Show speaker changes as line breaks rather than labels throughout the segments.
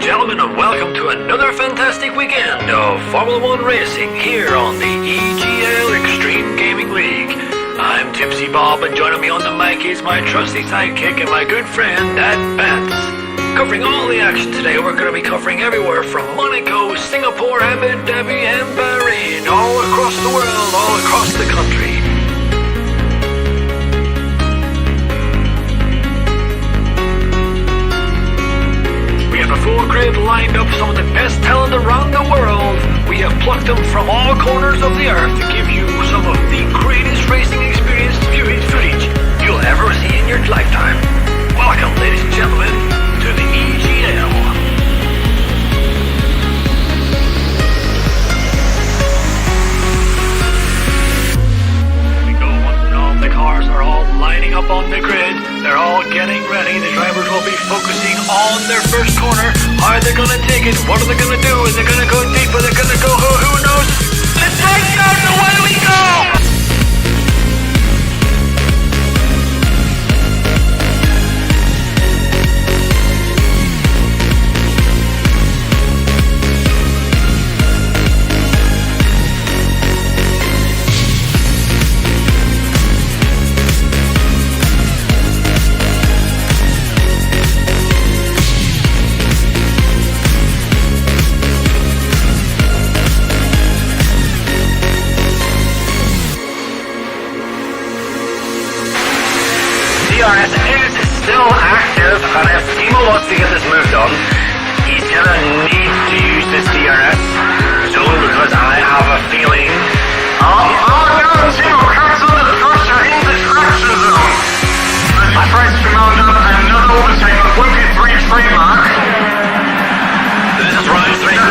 gentlemen, and welcome to another fantastic weekend of Formula 1 racing here on the EGL Extreme Gaming League. I'm Tipsy Bob, and joining me on the mic is my trusty sidekick and my good friend, Dad Bats. Covering all the action today, we're going to be covering everywhere from Monaco, Singapore, Abu Dhabi, and Bahrain, all across the world, all across the country. A full grid lined up some of the best talent around the world. We have plucked them from all corners of the earth to give you some of the greatest racing experience viewing footage you'll ever getting ready. The drivers will be focusing on their first corner. Are they going to take it? What are they going to do? Is it going to go deep? Are they going to go? Who knows? Let's break out and away we go!
DRS is still active, and if Timo wants to get this move done, he's gonna need to use this DRS zone because I have a feeling. Oh no, Timo, cancel the first in distraction zone. My friends to mount up another overtake on 23 trademark.
This is right, straight.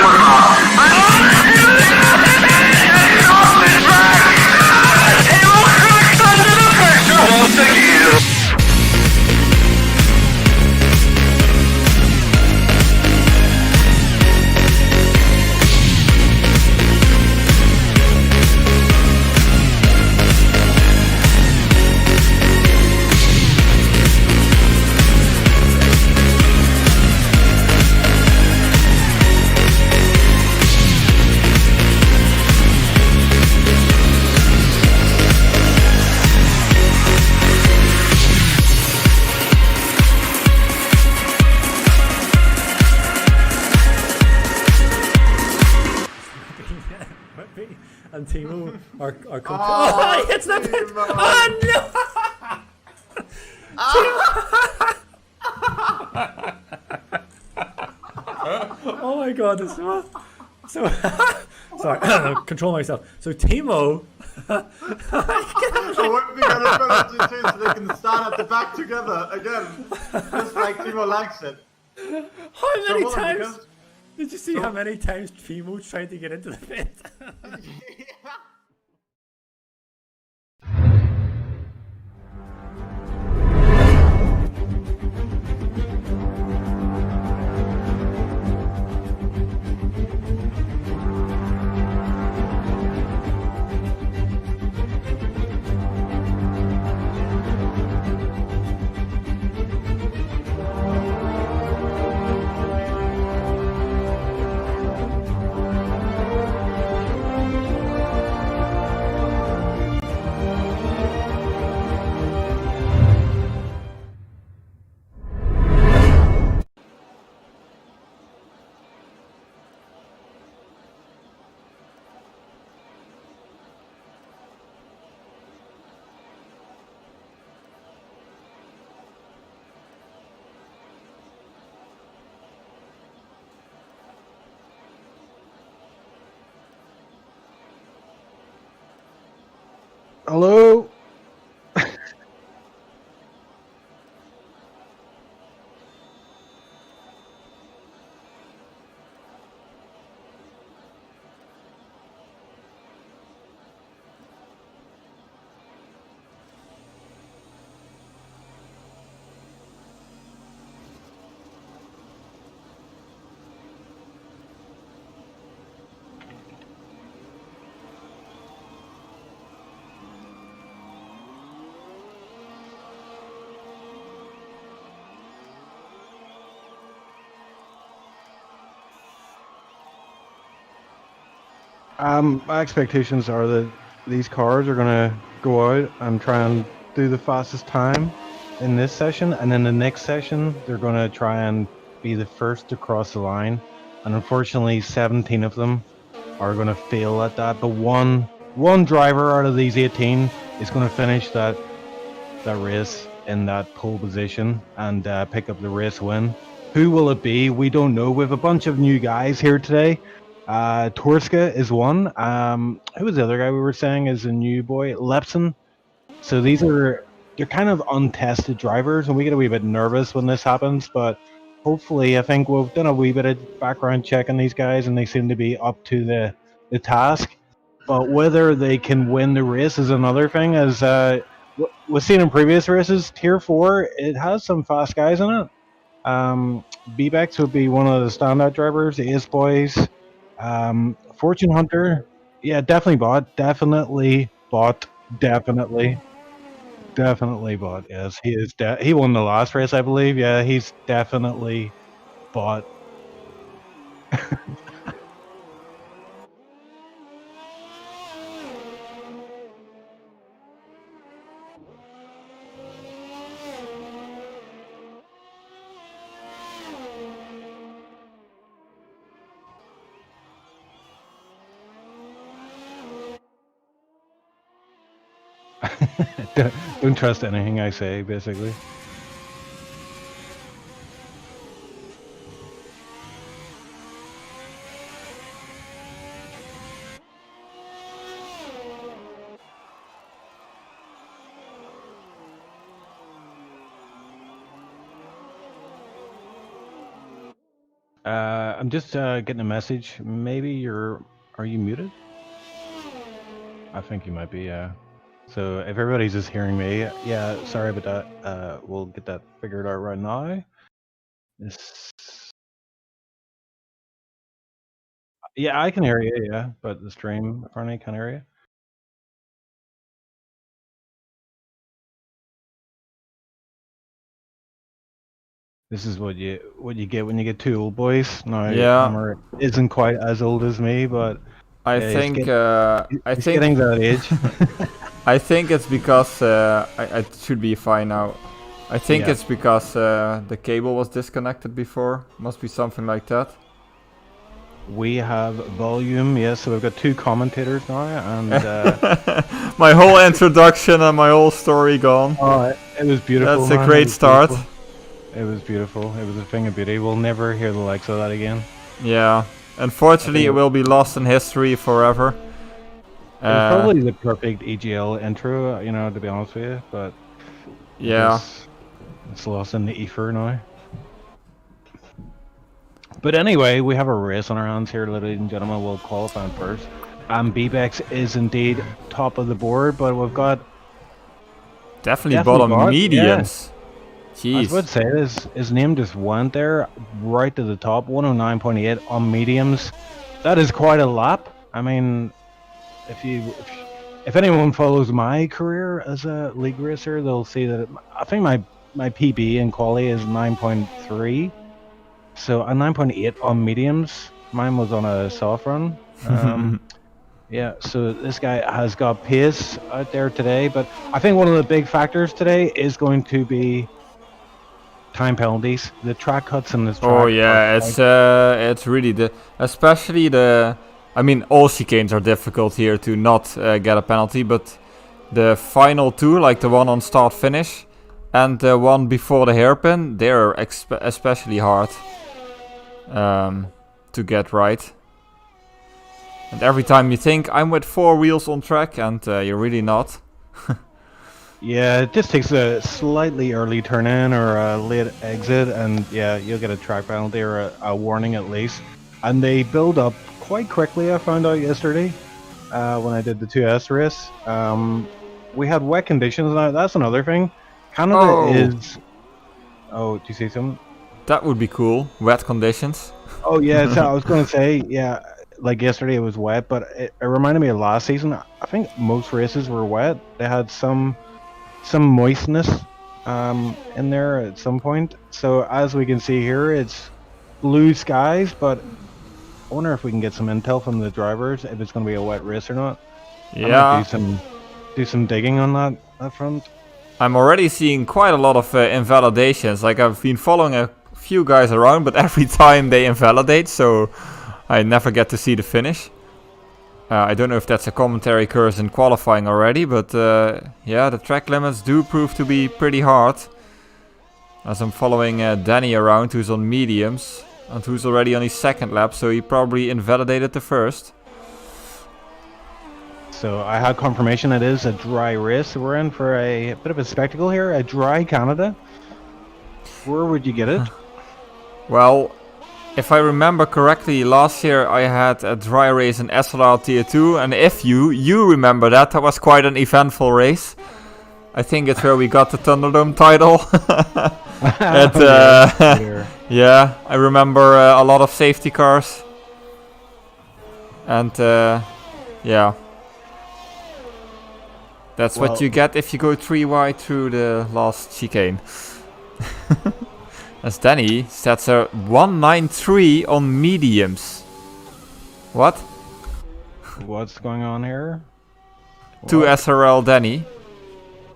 Once again.
And Timo are oh, he hits the pit! Oh no! Oh my god, this so sorry, control myself. So Timo
I wouldn't be gonna penalty too, so they can stand at the back together again, just like Timo likes it.
how many times did you see how many times Timo tried to get into the pit?
Hello? My expectations are that these cars are gonna go out and try and do the fastest time in this session, and in the next session they're gonna try and be the first to cross the line. And unfortunately, 17 of them are gonna fail at that. But one driver out of these 18 is gonna finish that race in that pole position and pick up the race win. Who will it be? We don't know. We have a bunch of new guys here today. Torska is one. Who was the other guy we were saying is a new boy? Lepson. So they're kind of untested drivers, and we get a wee bit nervous when this happens, but hopefully I think we've done a wee bit of background check on these guys and they seem to be up to the task. But whether they can win the race is another thing, as we've seen in previous races, Tier 4, it has some fast guys in it. BBEX would be one of the standout drivers, the Ace Boys. Fortune Hunter, yeah, definitely bought. Definitely bought. Definitely bought. Yes, he is. He won the last race, I believe. Yeah, he's definitely bought. Don't trust anything I say, basically. I'm just getting a message. Maybe are you muted? I think you might be, yeah. So if everybody's just hearing me, yeah, sorry about that. We'll get that figured out right now. Yeah, I can hear you, yeah, but the stream apparently can't hear you. This is what you get when you get two old boys. Now,
Yeah.
Hammer isn't quite as old as me, but
I
yeah,
think
he's getting that age.
I think it's because I should be fine now. I think it's because the cable was disconnected before. Must be something like that.
We have volume, yes. So we've got two commentators now, and
my whole introduction and my whole story gone.
Oh, it was beautiful.
That's a great start.
Beautiful. It was beautiful. It was a thing of beauty. We'll never hear the likes of that again.
Yeah. Unfortunately, it will be lost in history forever.
It was probably the perfect EGL intro, you know, to be honest with you, but
yeah,
it's lost in the ether now. But anyway, we have a race on our hands here, ladies and gentlemen. We'll qualify first. BBEX is indeed top of the board, but we've got
definitely bottom mediums.
Yeah.
Jeez.
I was about to say his name just went there right to the top, 109.8 on mediums. That is quite a lap. I mean, if anyone follows my career as a league racer, they'll see that I think my PB in quali is 9.3. So a 9.8 on mediums. Mine was on a soft run. Yeah, so this guy has got pace out there today, but I think one of the big factors today is going to be time penalties, the track cuts and the track.
Oh yeah, it's really especially I mean, all chicanes are difficult here to not get a penalty, but the final two, like the one on start finish and the one before the hairpin, they're especially hard to get right. And every time you think I'm with 4 wheels on track, and you're really not.
Yeah, it just takes a slightly early turn in or a late exit, and yeah, you'll get a track penalty or a warning at least. And they build up quite quickly, I found out yesterday when I did the 2S race. We had wet conditions now, that's another thing. Canada is... Oh, do you see something?
That would be cool, wet conditions.
Oh yeah, so I was going to say, yeah, like yesterday it was wet, but it reminded me of last season. I think most races were wet. They had some moistness in there at some point. So as we can see here, it's blue skies, but I wonder if we can get some intel from the drivers if it's going to be a wet race or not.
Yeah,
do some digging on that front.
I'm already seeing quite a lot of invalidations. Like, I've been following a few guys around, but every time they invalidate, so I never get to see the finish. I don't know if that's a commentary curse in qualifying already, but yeah, the track limits do prove to be pretty hard. As I'm following Danny around, who's on mediums, and who's already on his second lap, so he probably invalidated the first.
So I had confirmation it is a dry race. We're in for a bit of a spectacle here, a dry Canada. Where would you get it?
Well, if I remember correctly, last year I had a dry race in SLR Tier 2, and if you remember that was quite an eventful race. I think it's where we got the Thunderdome title. Yeah, I remember a lot of safety cars. And yeah. That's what you get if you go 3 wide through the last chicane. As Danny sets a 193 on mediums. What?
What's going on here?
2 SRL Danny.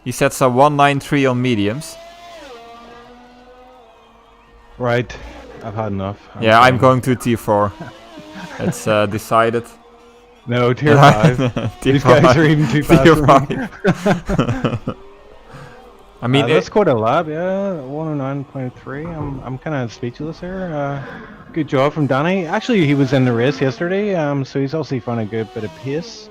He sets a 193 on mediums.
Right. I've had enough.
I'm going to tier 4. It's decided.
No, tier 5. These guys are even too fast for me.
I mean,
that's quite a lap, yeah. 109.3. I'm kind of speechless here. Good job from Danny. Actually, he was in the race yesterday, so he's obviously found a good bit of pace.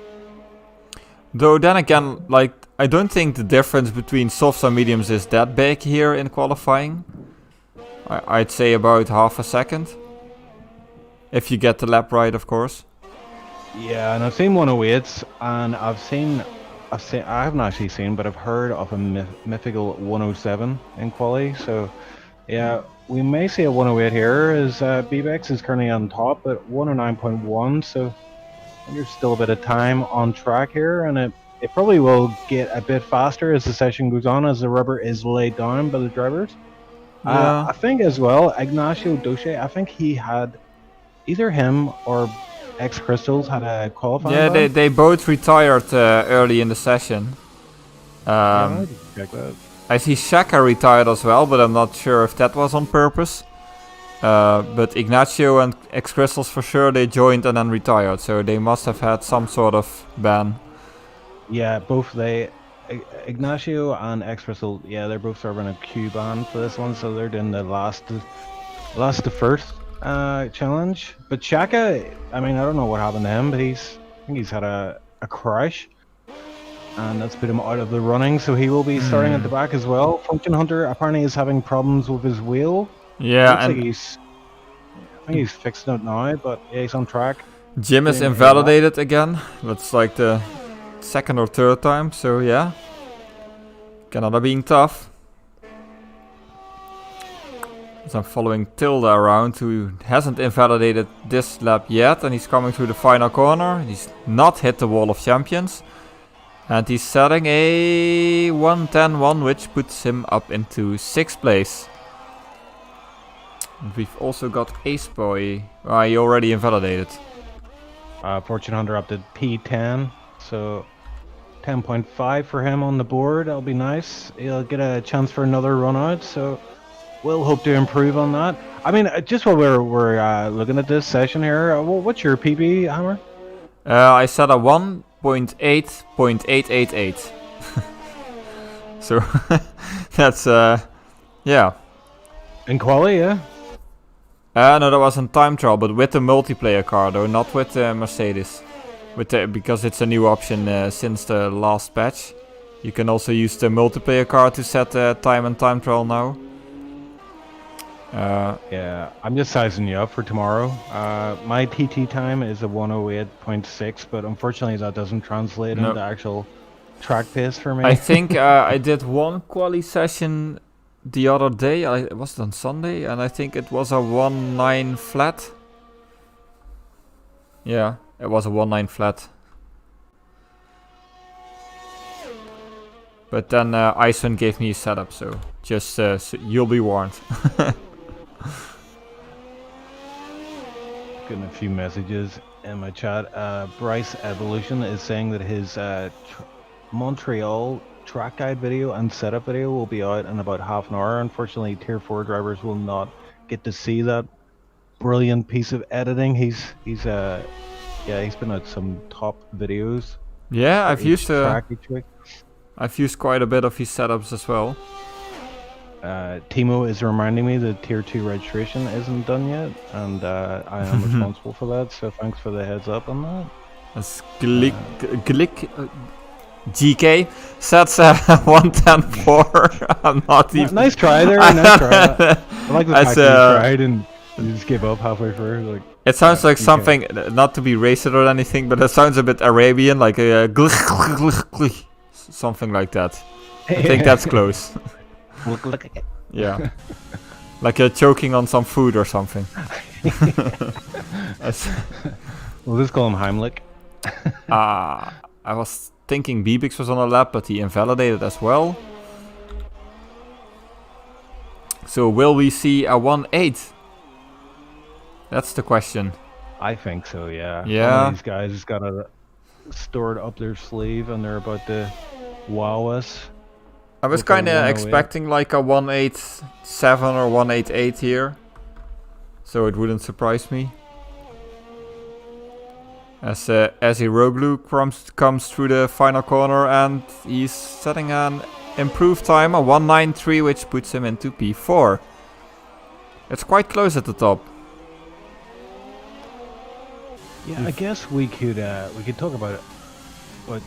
Though then again, like, I don't think the difference between softs and mediums is that big here in qualifying. I'd say about half a second. If you get the lap right, of course.
Yeah, and I've seen 108s, and I haven't actually seen, but I've heard of a mythical 107 in quali. So, yeah, we may see a 108 here, as BBX is currently on top at 109.1. So, I think there's still a bit of time on track here, and it probably will get a bit faster as the session goes on, as the rubber is laid down by the drivers.
Yeah.
I think as well, Ignacio Doche, I think he had either him or X Crystals had a qualifying.
Yeah, they both retired early in the session.
I check that.
I see Shaka retired as well, but I'm not sure if that was on purpose. But Ignacio and X Crystals for sure, they joined and then retired, so they must have had some sort of ban.
Yeah, both Ignacio and X Crystal, yeah, they're both serving a Q ban for this one, so they're doing the last to first challenge. But Shaka, I mean, I don't know what happened to him, but I think he's had a crash, and that's put him out of the running, so he will be starting at the back as well. Function Hunter apparently is having problems with his wheel.
Yeah,
Looks
and
like I think he's fixing it now, but yeah, he's on track.
Jim is invalidated again. That's like the second or third time, so yeah. Canada being tough. So I'm following Tilda around, who hasn't invalidated this lap yet, and he's coming through the final corner. He's not hit the wall of champions. And he's setting a 110-1, which puts him up into 6th place. And we've also got Ace Boy. He already invalidated.
Fortune Hunter up to P10, so 10.5 for him on the board. That'll be nice. He'll get a chance for another run out, so we'll hope to improve on that. I mean, just while we're looking at this session here, what's your PB, Hammer?
I set a 1.8.888. So that's yeah.
In quali, yeah.
No, that was in time trial, but with the multiplayer car though, not with Mercedes. Because it's a new option since the last patch. You can also use the multiplayer car to set time and time trial now.
Yeah, I'm just sizing you up for tomorrow. My TT time is a 108.6, but unfortunately that doesn't translate into actual track pace for me.
I think I did one quali session the other day. It was on Sunday, and I think it was a 1.9 flat. Yeah, it was a 1.9 flat. But then Iceland gave me a setup, so just so you'll be warned.
Getting a few messages in my chat. Bryce Evolution is saying that his Montreal track guide video and setup video will be out in about half an hour. Unfortunately, Tier 4 drivers will not get to see that brilliant piece of editing. He's been at some top videos.
Yeah, I've used
I've
used quite a bit of his setups as well.
Timo is reminding me that Tier 2 registration isn't done yet, and I am responsible for that, so thanks for the heads up on that.
That's GK sets 110.4. I'm not even...
Nice try there, nice try. I like the fact that you tried and you just gave up halfway through. Like,
it sounds like something, not to be racist or anything, but it sounds a bit Arabian, like a something like that. I think that's close.
Look.
Yeah. Like you're choking on some food or something.
We'll just call him Heimlich.
I was thinking Bibix was on a lap, but he invalidated as well. So will we see a 1-8? That's the question.
I think so, yeah.
Yeah.
One of these guys has got it stored up their sleeve and they're about to wow us.
I was kind of expecting like a 187 or 188 here, so it wouldn't surprise me. As Iroglu comes through the final corner and he's setting an improved time, a 193, which puts him into P4. It's quite close at the top.
Yeah, I guess we could talk about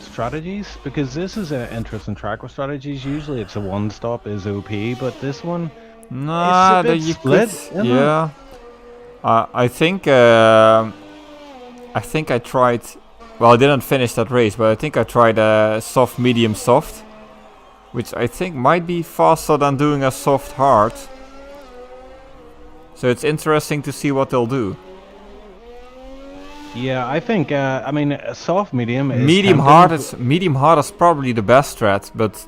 strategies, because this is an interesting track with strategies. Usually it's a one stop is OP, but this one
nah,
it's a bit split,
could, yeah. I think I tried. Well, I didn't finish that race, but I think I tried a soft, medium, soft, which I think might be faster than doing a soft, hard. So it's interesting to see what they'll do.
Yeah, I think I mean a soft medium is
medium hard is probably the best strat, but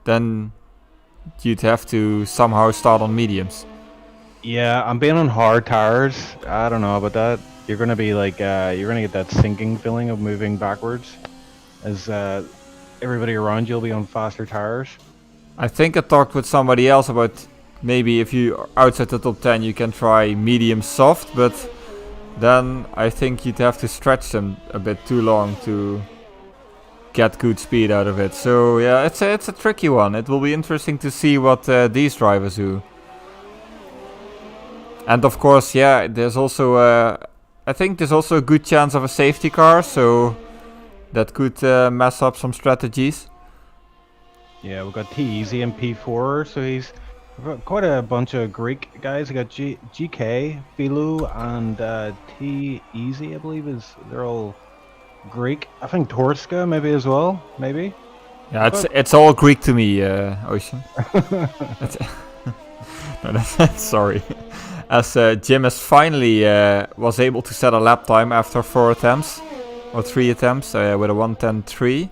then you'd have to somehow start on mediums.
Yeah, I'm being on hard tires. I don't know about that. You're gonna be like you're gonna get that sinking feeling of moving backwards, as everybody around you'll be on faster tires.
I think I talked with somebody else about maybe if you are outside the top 10 you can try medium soft, but then I think you'd have to stretch them a bit too long to get good speed out of it. So yeah, it's a tricky one. It will be interesting to see what these drivers do. And of course, yeah, there's also I think there's also a good chance of a safety car, so that could mess up some strategies.
Yeah, we've got T-Easy and P4, so we've got quite a bunch of Greek guys. We got GK, Filou, and T-Easy, I believe they're all Greek. I think Torska maybe as well, maybe.
Yeah, it's all Greek to me, Ocean. Sorry. As Jim has finally was able to set a lap time after 4 attempts, or 3 attempts, with a 1:10.3,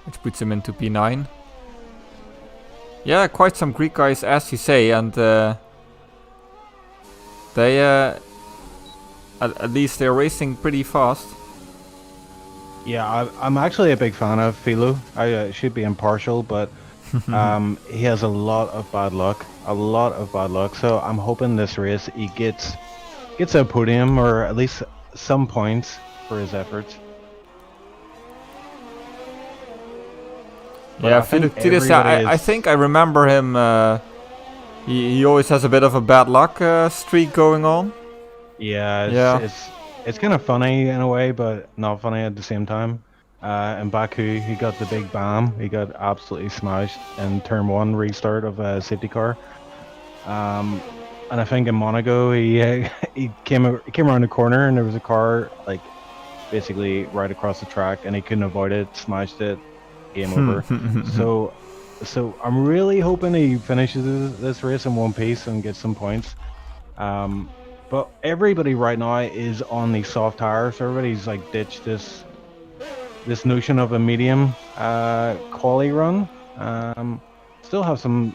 which puts him into P9. Yeah, quite some Greek guys, as you say, and they at least they're racing pretty fast.
Yeah, I'm actually a big fan of Filou. I should be impartial, but he has a lot of bad luck. So I'm hoping this race he gets a podium or at least some points for his efforts.
Yeah, I think I remember him. He always has a bit of a bad luck streak going on.
Yeah, it's kind of funny in a way, but not funny at the same time. In Baku, he got the big bam. He got absolutely smashed in turn 1 restart of a safety car. And I think in Monaco, he came around the corner and there was a car like basically right across the track, and he couldn't avoid it, smashed it, game over. So I'm really hoping he finishes this race in one piece and gets some points. But everybody right now is on the soft tires. So everybody's like ditched this notion of a medium quali run. Still have some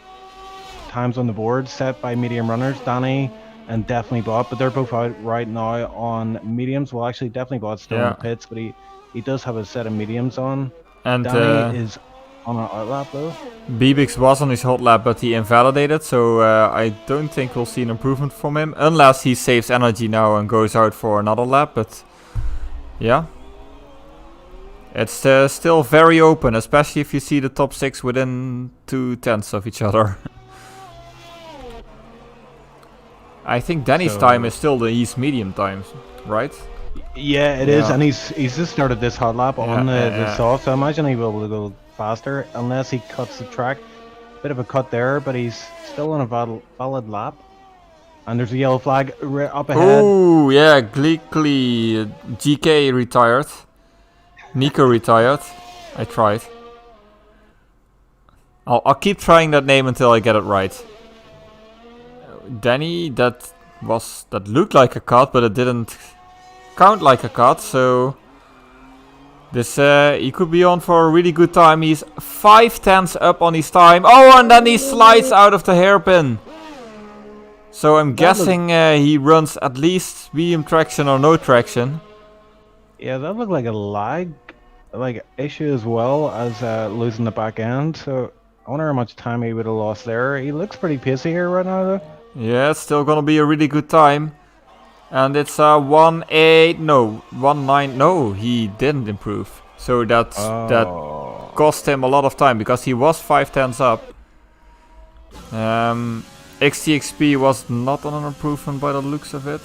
times on the board set by medium runners, Danny and definitely Bob, but they're both out right now on mediums. Well, actually, definitely Bob's still in the pits, but he does have a set of mediums on. And Danny is on an out lap though.
Bibix was on his hot lap, but he invalidated, so I don't think we'll see an improvement from him, unless he saves energy now and goes out for another lap, but yeah. It's still very open, especially if you see the top 6 within 2/10 of each other. I think Danny's time is still the East medium times, right?
Yeah, it is, and he's just started this hot lap on the soft, so I imagine he'll be able to go faster, unless he cuts the track. Bit of a cut there, but he's still on a valid lap. And there's a yellow flag up ahead.
Oh, yeah, Gleekly GK retired. Nico retired. I tried. I'll keep trying that name until I get it right. Danny, that looked like a cut, but it didn't count like a cut, so this he could be on for a really good time. He's 5/10 up on his time. Oh, and then he slides out of the hairpin. So I'm guessing he runs at least medium traction or no traction.
Yeah, that looked like a lag issue as well as losing the back end. So I wonder how much time he would have lost there. He looks pretty pacey here right now, though.
Yeah, it's still gonna be a really good time. And it's 1.8, no, 1.9, no, he didn't improve. So that cost him a lot of time because he was 5/10 up. XTXP was not on an improvement by the looks of it.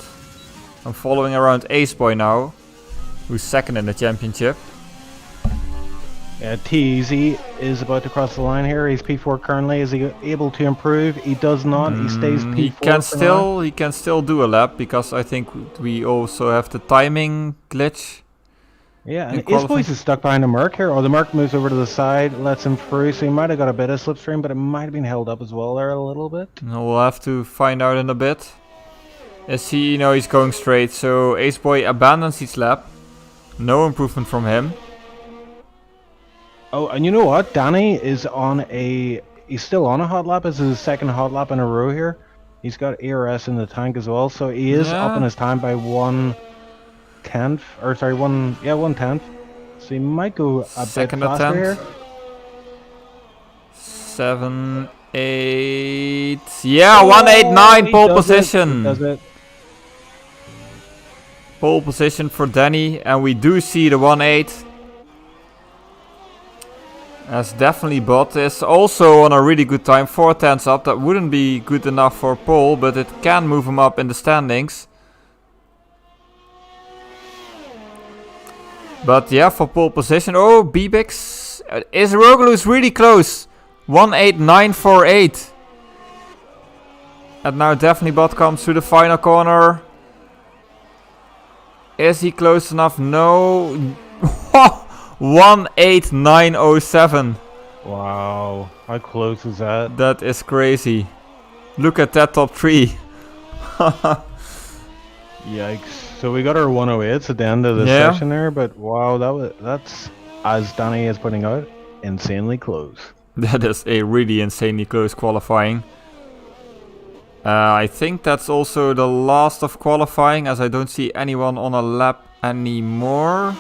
I'm following around Aceboy now, who's second in the championship.
T-Easy is about to cross the line here. He's P4 currently. Is he able to improve? He does not. He stays P4.
He can still do a lap because I think we also have the timing glitch.
Yeah, and Aceboy is stuck behind the Merc here. Or the Merc moves over to the side, lets him through. So he might have got a bit of slipstream, but it might have been held up as well there a little bit.
We'll have to find out in a bit. As he, he's going straight. So Aceboy abandons his lap. No improvement from him.
Oh, and you know what? Danny is he's still on a hot lap. This is his second hot lap in a row here. He's got ARS in the tank as well, so he is up in his time by 1/10, or sorry, 1/10. So he might go a
second
bit faster
attempt.
here.
7, 8, yeah, 1.89 pole position.
Does it?
Pole position for Danny, and we do see the 1.8. That's definitely bot is also on a really good time, 4/10 up. That wouldn't be good enough for pole, but it can move him up in the standings. But yeah, for pole position, oh, Bibix, Isroglu is really close, 1.8948. And now definitely bot comes through the final corner. Is he close enough? No. 1.8907.
Wow, how close is that?
That is crazy. Look at that top 3.
Yikes. So we got our 108s at the end of the session there, but wow, that's, as Danny is putting out, insanely close.
That is a really insanely close qualifying. I think that's also the last of qualifying, as I don't see anyone on a lap anymore.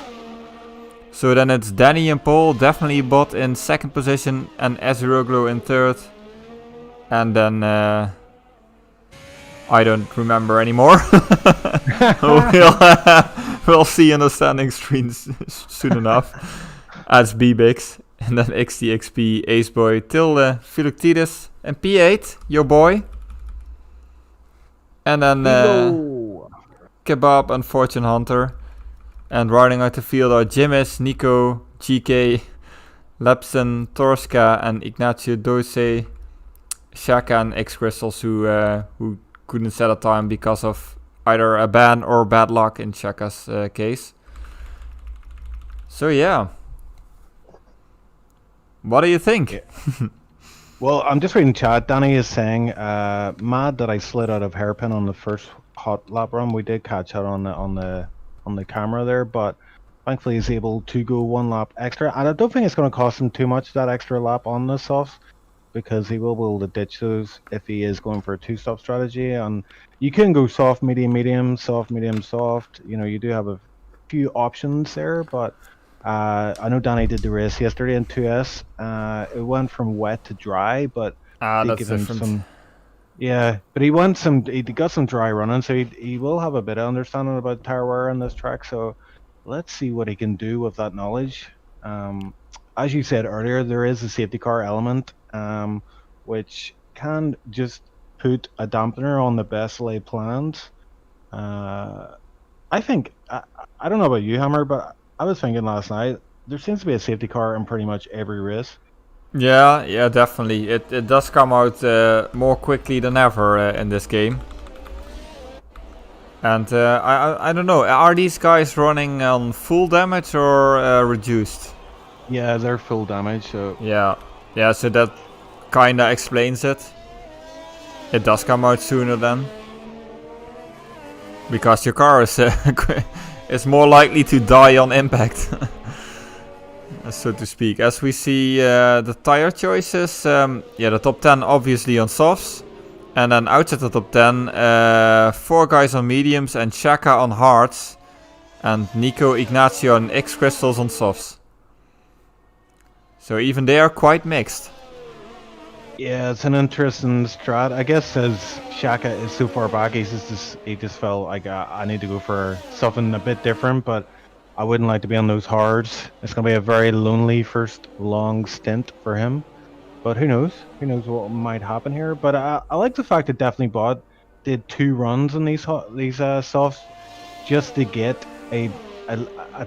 So then it's Danny and Paul, definitely bot in second position, and Eziroglu in third. And then I don't remember anymore. We'll see in the standing screens soon enough. As Bibix, and then XTXP, Aceboy, Tilde, Philoctides, and P8, your boy. And then Kebab and Fortune Hunter. And riding out the field are Jimis, Nico, GK, Lepson, Torska, and Ignacio Dose, Shaka, and X-Crystals, who couldn't set a time because of either a ban or bad luck in Shaka's case. So yeah. What do you think?
Yeah. Well, I'm just reading chat. Danny is saying, mad that I slid out of hairpin on the first hot lap run. We did catch out on the camera there, but thankfully he's able to go one lap extra, and I don't think it's going to cost him too much, that extra lap on the softs, because he will be able to ditch those if he is going for a two-stop strategy. And you can go soft, medium, medium, soft, medium, soft. You do have a few options there, but I know Danny did the race yesterday in 2S. It went from wet to dry, but
that's different.
Yeah, but he got some dry running, so he will have a bit of understanding about tire wear on this track. So let's see what he can do with that knowledge. As you said earlier, there is a safety car element, which can just put a dampener on the best laid plans. I think, I don't know about you, Hammer, but I was thinking last night, there seems to be a safety car in pretty much every race.
Yeah, definitely. It does come out more quickly than ever in this game. And I don't know, are these guys running on full damage or reduced?
Yeah, they're full damage, so...
Yeah, so that kinda explains it. It does come out sooner then. Because your car is, is more likely to die on impact. So to speak. As we see the tire choices, yeah, the top 10 obviously on softs. And then outside the top 10, 4 guys on mediums and Shaka on hards. And Nico, Ignacio and X Crystals on softs. So even they are quite mixed.
Yeah, it's an interesting strat. I guess as Shaka is so far back, he just felt like I need to go for something a bit different, but I wouldn't like to be on those hards. It's going to be a very lonely first long stint for him. But who knows? Who knows what might happen here? But I like the fact that Definitely Bot did 2 runs on these softs just to get a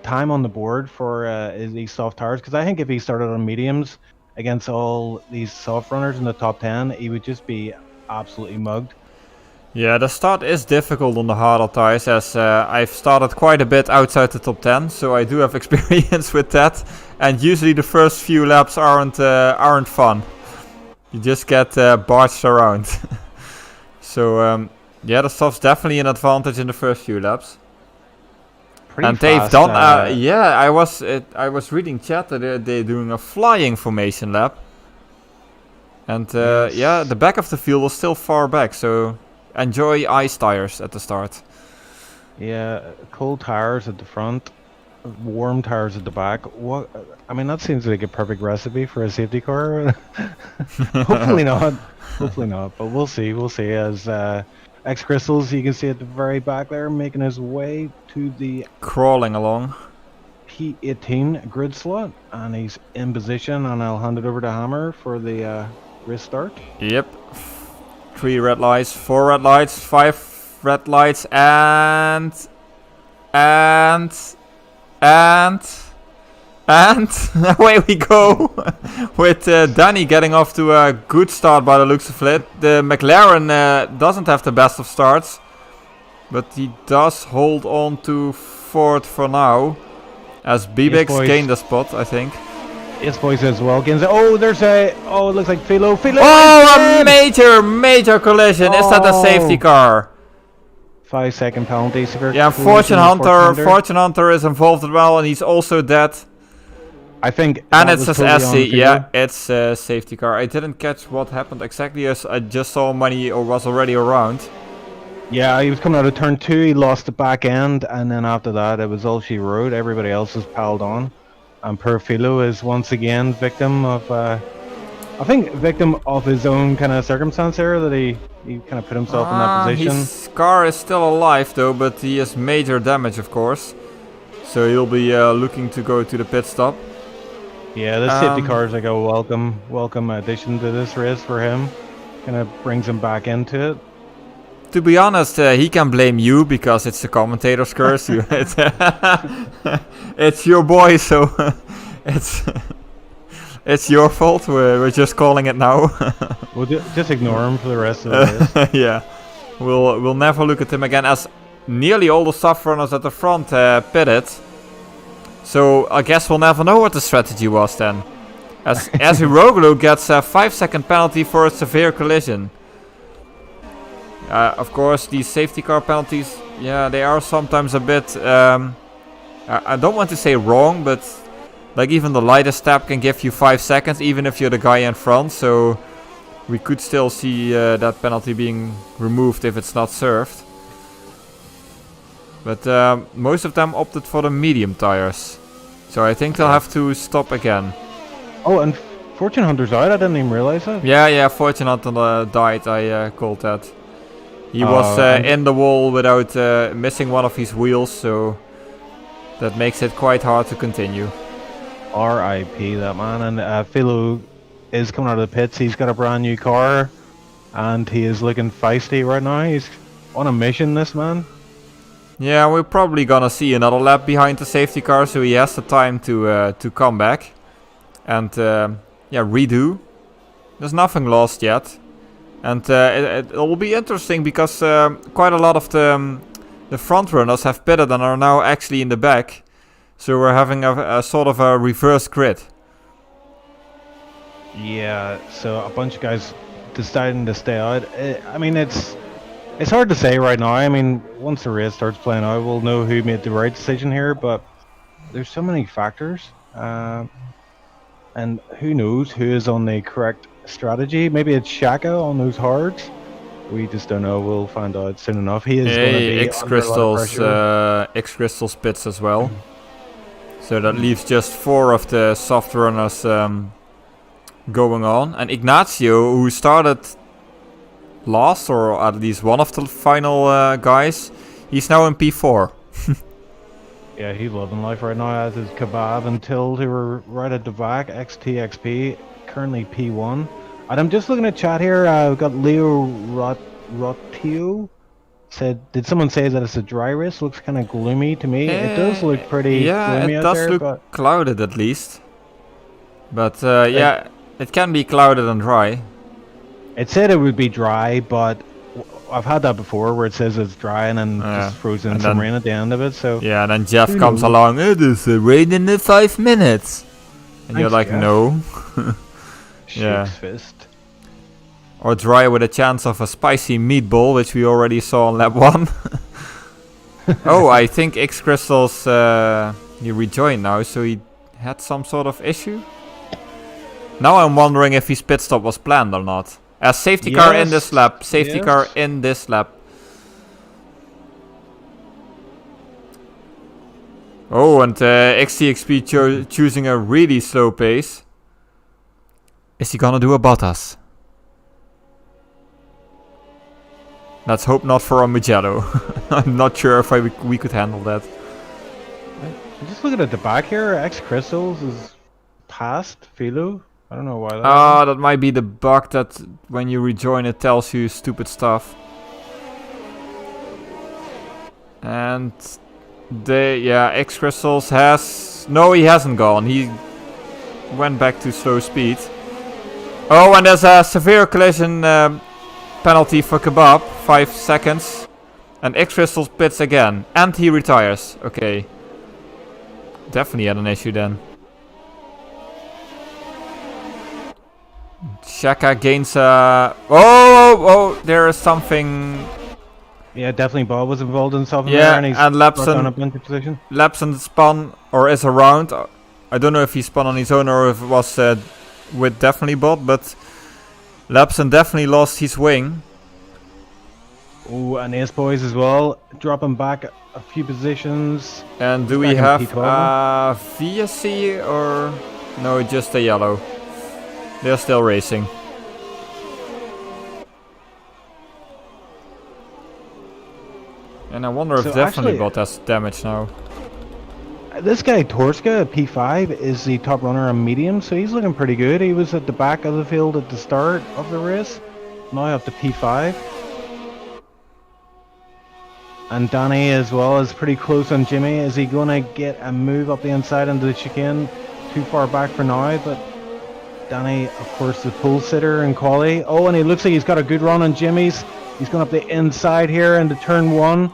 time on the board for these soft tires. Because I think if he started on mediums against all these soft runners in the top 10, he would just be absolutely mugged.
Yeah, the start is difficult on the harder tires, as I've started quite a bit outside the top 10, so I do have experience with that. And usually the first few laps aren't fun. You just get barged around. So yeah, the soft's definitely an advantage in the first few laps.
Pretty
and
fast,
they've done, yeah, I was reading chat that they're doing a flying formation lap. And
Yes.
yeah, the back of the field was still far back, so enjoy ice tires at the start.
Yeah, cold tires at the front, warm tires at the back. What? I mean, that seems like a perfect recipe for a safety car. Hopefully not. Hopefully not. But we'll see. We'll see. As X Crystals, you can see at the very back there, making his way to the
Crawling along.
P18 grid slot, and he's in position. And I'll hand it over to Hammer for the race start.
Yep. 3 red lights, 4 red lights, 5 red lights, and away we go. With Danny getting off to a good start by the looks of it. The McLaren doesn't have the best of starts, but he does hold on to 4th for now, as Bibix
boys.
gained a spot, I think.
Yes, boys, as well. Oh, there's a. Oh, it looks like Philo.
Oh, a major collision. Is that a safety car?
5-second penalty.
Yeah, Fortune Hunter is involved as well, and he's also dead.
I think.
And it says SC. Yeah, it's a safety car. I didn't catch what happened exactly, as I just saw money or was already around.
Yeah, he was coming out of turn 2. He lost the back end, and then after that, it was all she wrote. Everybody else was piled on. And poor Philo is once again victim of, I think, victim of his own kind of circumstance here, that he kind of put himself in that position.
His car is still alive though, but he has major damage, of course. So he'll be looking to go to the pit stop.
Yeah, this safety car is like a welcome addition to this race for him. Kind of brings him back into it.
To be honest, he can blame you because it's the commentator's curse. It's your boy, so it's your fault. We're just calling it now.
We'll just ignore him for the rest of the race.
Yeah, we'll never look at him again, as nearly all the soft runners at the front pitted. So I guess we'll never know what the strategy was then. As Hiroglu gets a 5-second penalty for a severe collision. Of course, these safety car penalties, yeah, they are sometimes a bit, I don't want to say wrong, but like even the lightest step can give you 5 seconds, even if you're the guy in front. So we could still see that penalty being removed if it's not served. But most of them opted for the medium tires. So I think they'll have to stop again.
Oh, and Fortune Hunter's out? I didn't even realize that.
Yeah, Fortune Hunter died, I called that. He was in the wall without missing one of his wheels, so that makes it quite hard to continue.
R.I.P. that man. And Philo is coming out of the pits. He's got a brand new car, and he is looking feisty right now. He's on a mission, this man.
Yeah, we're probably gonna see another lap behind the safety car, so he has the time to come back and yeah, redo. There's nothing lost yet. And it will be interesting because quite a lot of the front runners have pitted and are now actually in the back. So we're having a sort of a reverse grid.
Yeah, so a bunch of guys deciding to stay out. I mean, it's hard to say right now. I mean, once the race starts playing out, we'll know who made the right decision here. But there's so many factors, and who knows who is on the correct strategy? Maybe it's Shaka on those hards. We just don't know. We'll find out soon enough. He is going to be
X
under a lot of pressure.
X Crystals pits as well. So that leaves just 4 of the soft runners going on. And Ignacio, who started last, or at least one of the final guys, he's now in P4.
Yeah, he's loving life right now, as is Kebab and Tild, who were right at the back. XTXP, currently P1. And I'm just looking at chat here. We've got Leo Rotio. Said, did someone say that it's a dry race? Looks kind of gloomy to me. It does look pretty gloomy
it
out
does
there,
look
but
clouded at least. But yeah, it can be clouded and dry.
it said it would be dry, but I've had that before where it says it's dry and then just throws in some rain at the end of it. So
yeah, and then Jeff comes along. It is rain in the 5 minutes, and you're like,
Jeff.
no.
Yeah. Fist.
Or dry with a chance of a spicy meatball, which we already saw on lap 1. Oh, I think X Crystals he rejoined now, so he had some sort of issue. Now I'm wondering if his pit stop was planned or not. Safety car in this lap. Safety car in this lap. Oh, and XTXP choosing a really slow pace. Is he gonna do a Bottas? Let's hope not for a Mugello. I'm not sure if we could handle that.
Just looking at the back here, X Crystals is past Philo. I don't know why that.
Ah, that might be the bug that when you rejoin it tells you stupid stuff. And X Crystals has... No, he hasn't gone. He went back to slow speed. Oh, and there's a severe collision penalty for Kebab. 5 seconds. And X Crystals pits again. And he retires. Okay. Definitely had an issue then. Shaka gains oh, there is something.
Yeah, definitely Bob was involved in something there, and he's
Lapson
up into position.
Lapson spun or is around. I don't know if he spun on his own or if it was with definitely Bob, but Lapson definitely lost his wing.
Oh, and Ace Boys as well, dropping back a few positions.
And do we have VSC or no, just a yellow? They're still racing. And I wonder if definitely Bot has damage now.
This guy Torska at P5 is the top runner on medium, so he's looking pretty good. He was at the back of the field at the start of the race. Now up to P5. And Danny as well is pretty close on Jimmy. Is he going to get a move up the inside into the chicane? Too far back for now, but Danny, of course, the pole sitter in quali. Oh, and he looks like he's got a good run on Jimmy's. He's going up the inside here into turn 1.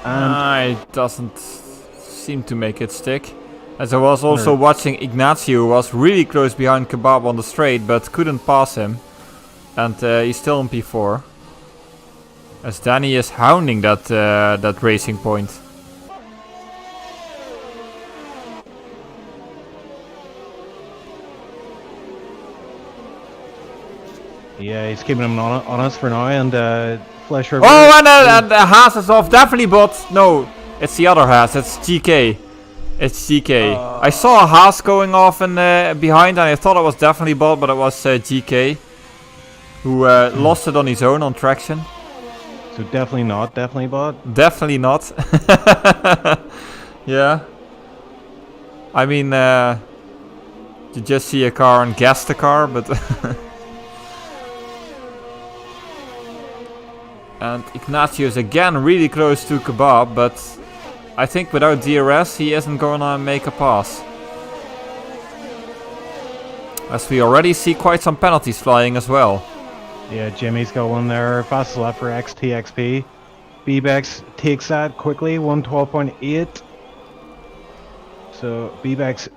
And
it doesn't seem to make it stick. As I was also watching Ignacio, who was really close behind Kebab on the straight, but couldn't pass him. And he's still in P4. As Danny is hounding that racing point.
yeah, he's keeping him on us for now, and Flesh River.
Oh, and Haas is off. Definitely Bot. No, it's the other Haas. It's GK. It's GK. I saw a Haas going off in behind, and I thought it was definitely Bot, but it was GK, who lost it on his own on traction.
So definitely not. Definitely Bot.
Definitely not. Yeah. I mean, you just see a car and guess the car, but. And Ignacio is again really close to Kebab, but I think without DRS he isn't gonna make a pass. As we already see quite some penalties flying as well.
Yeah, Jimmy's got one there. Fast left for XTXP. Bebex takes that quickly, 112.8. So Bebex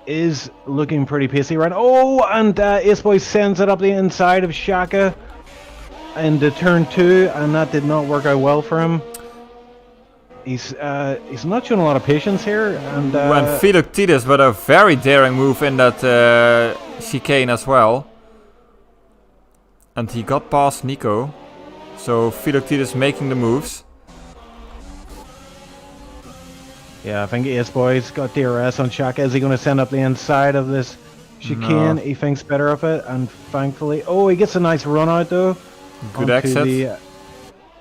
is looking pretty pacey right now. Oh, and Ace Boy sends it up the inside of Shaka into turn 2, and that did not work out well for him. He's not showing a lot of patience here, and
Philoctetes with a very daring move in that chicane as well. And he got past Nico. So Philoctetes making the moves.
Yeah, I think Ace Boy's got DRS on Shaka. Is he going to send up the inside of this chicane? No. He thinks better of it, and thankfully... Oh, he gets a nice run out though.
Good exit.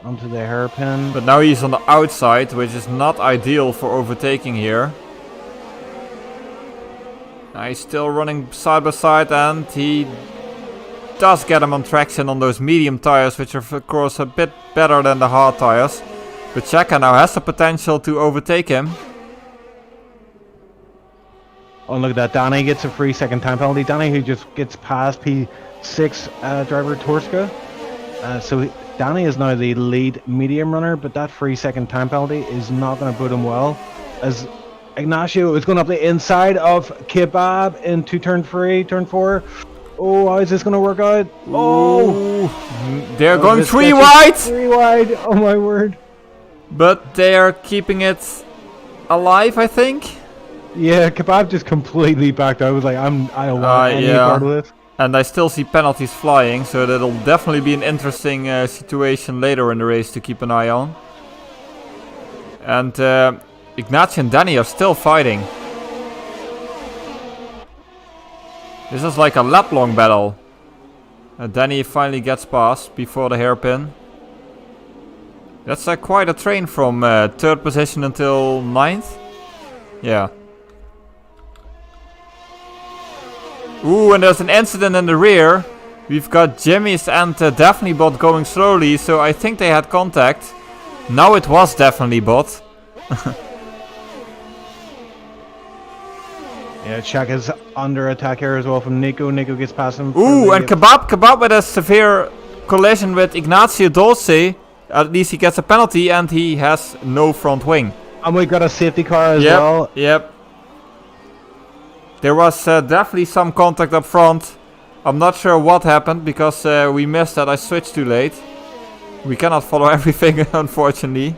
Onto the hairpin.
But now he's on the outside, which is not ideal for overtaking here. He's still running side by side, and he does get him on traction on those medium tires, which are of course a bit better than the hard tires. But Shaka now has the potential to overtake him.
Oh, look at that. Danny gets a free second time penalty. Danny, who just gets past P6 driver Torska. Danny is now the lead medium runner, but that free second time penalty is not going to put him well. As Ignacio is going up the inside of Kebab into turn 3, turn 4. Oh, how is this going to work out? Oh!
They're going 3 wide!
3 wide, oh my word.
But they are keeping it alive, I think.
Yeah, Kebab just completely backed out. I was like, I don't want any part of this.
And I still see penalties flying, so that'll definitely be an interesting situation later in the race to keep an eye on. And Ignacio and Danny are still fighting. This is like a lap-long battle. Danny finally gets past before the hairpin. That's quite a train from 3rd position until 9th. Yeah. Ooh, and there's an incident in the rear. We've got Jimmy's and Daphne bot going slowly, so I think they had contact. Now it was Daphne bot.
Yeah, Shaka's under attack here as well from Nico. Nico gets past him.
Ooh, and Kebab with a severe collision with Ignacio Dolce. At least he gets a penalty and he has no front wing.
And we got a safety car as well.
Yep. There was definitely some contact up front. I'm not sure what happened because we missed that. I switched too late. We cannot follow everything, unfortunately.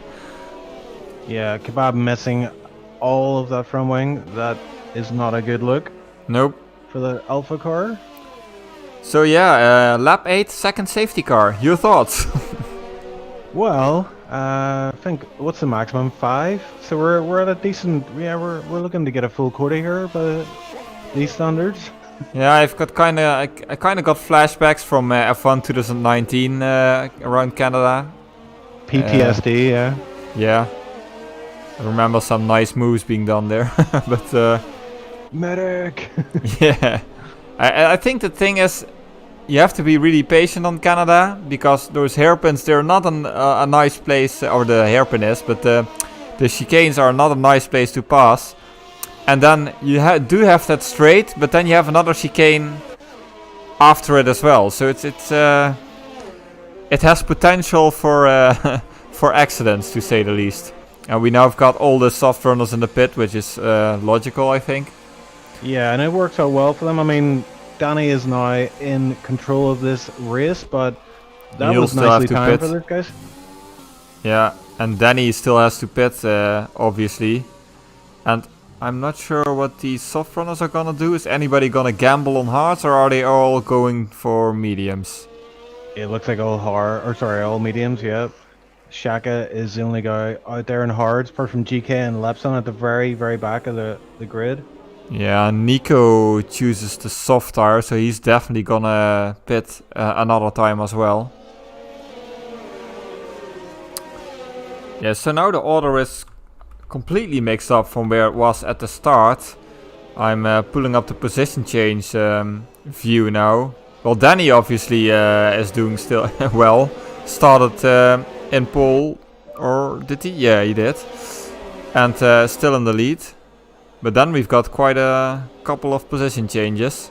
Yeah, Kebab missing all of that front wing. That is not a good look.
Nope.
For the Alpha car.
So yeah, lap 8, second safety car. Your thoughts?
Well, I think what's the maximum? 5. So we're at a decent. Yeah, we're looking to get a full quota here, but these standards.
Yeah, I kind of got flashbacks from F1 2019 around Canada.
PTSD, yeah.
Yeah. I remember some nice moves being done there, but
medic.
Yeah. I think the thing is, you have to be really patient on Canada because those hairpins, they're not a nice place, or the hairpin is, but the chicanes are not a nice place to pass. And then you do have that straight, but then you have another chicane after it as well. So it has potential for for accidents, to say the least. And we now have got all the soft runners in the pit, which is logical, I think.
Yeah, and it works out well for them. I mean, Danny is now in control of this race, but that was nicely timed for those guys.
Yeah, and Danny still has to pit, obviously. And I'm not sure what these soft runners are gonna do. Is anybody gonna gamble on hards, or are they all going for mediums?
It looks like all mediums, yeah. Shaka is the only guy out there in hards, apart from GK and Lepson at the very, very back of the grid.
Yeah, Nico chooses the soft tire, so he's definitely gonna pit another time as well. Yeah, so now the order is completely mixed up from where it was at the start. I'm pulling up the position change view now. Well, Danny obviously is doing still well. Started in pole, or did he? Yeah, he did. And still in the lead. But then we've got quite a couple of position changes.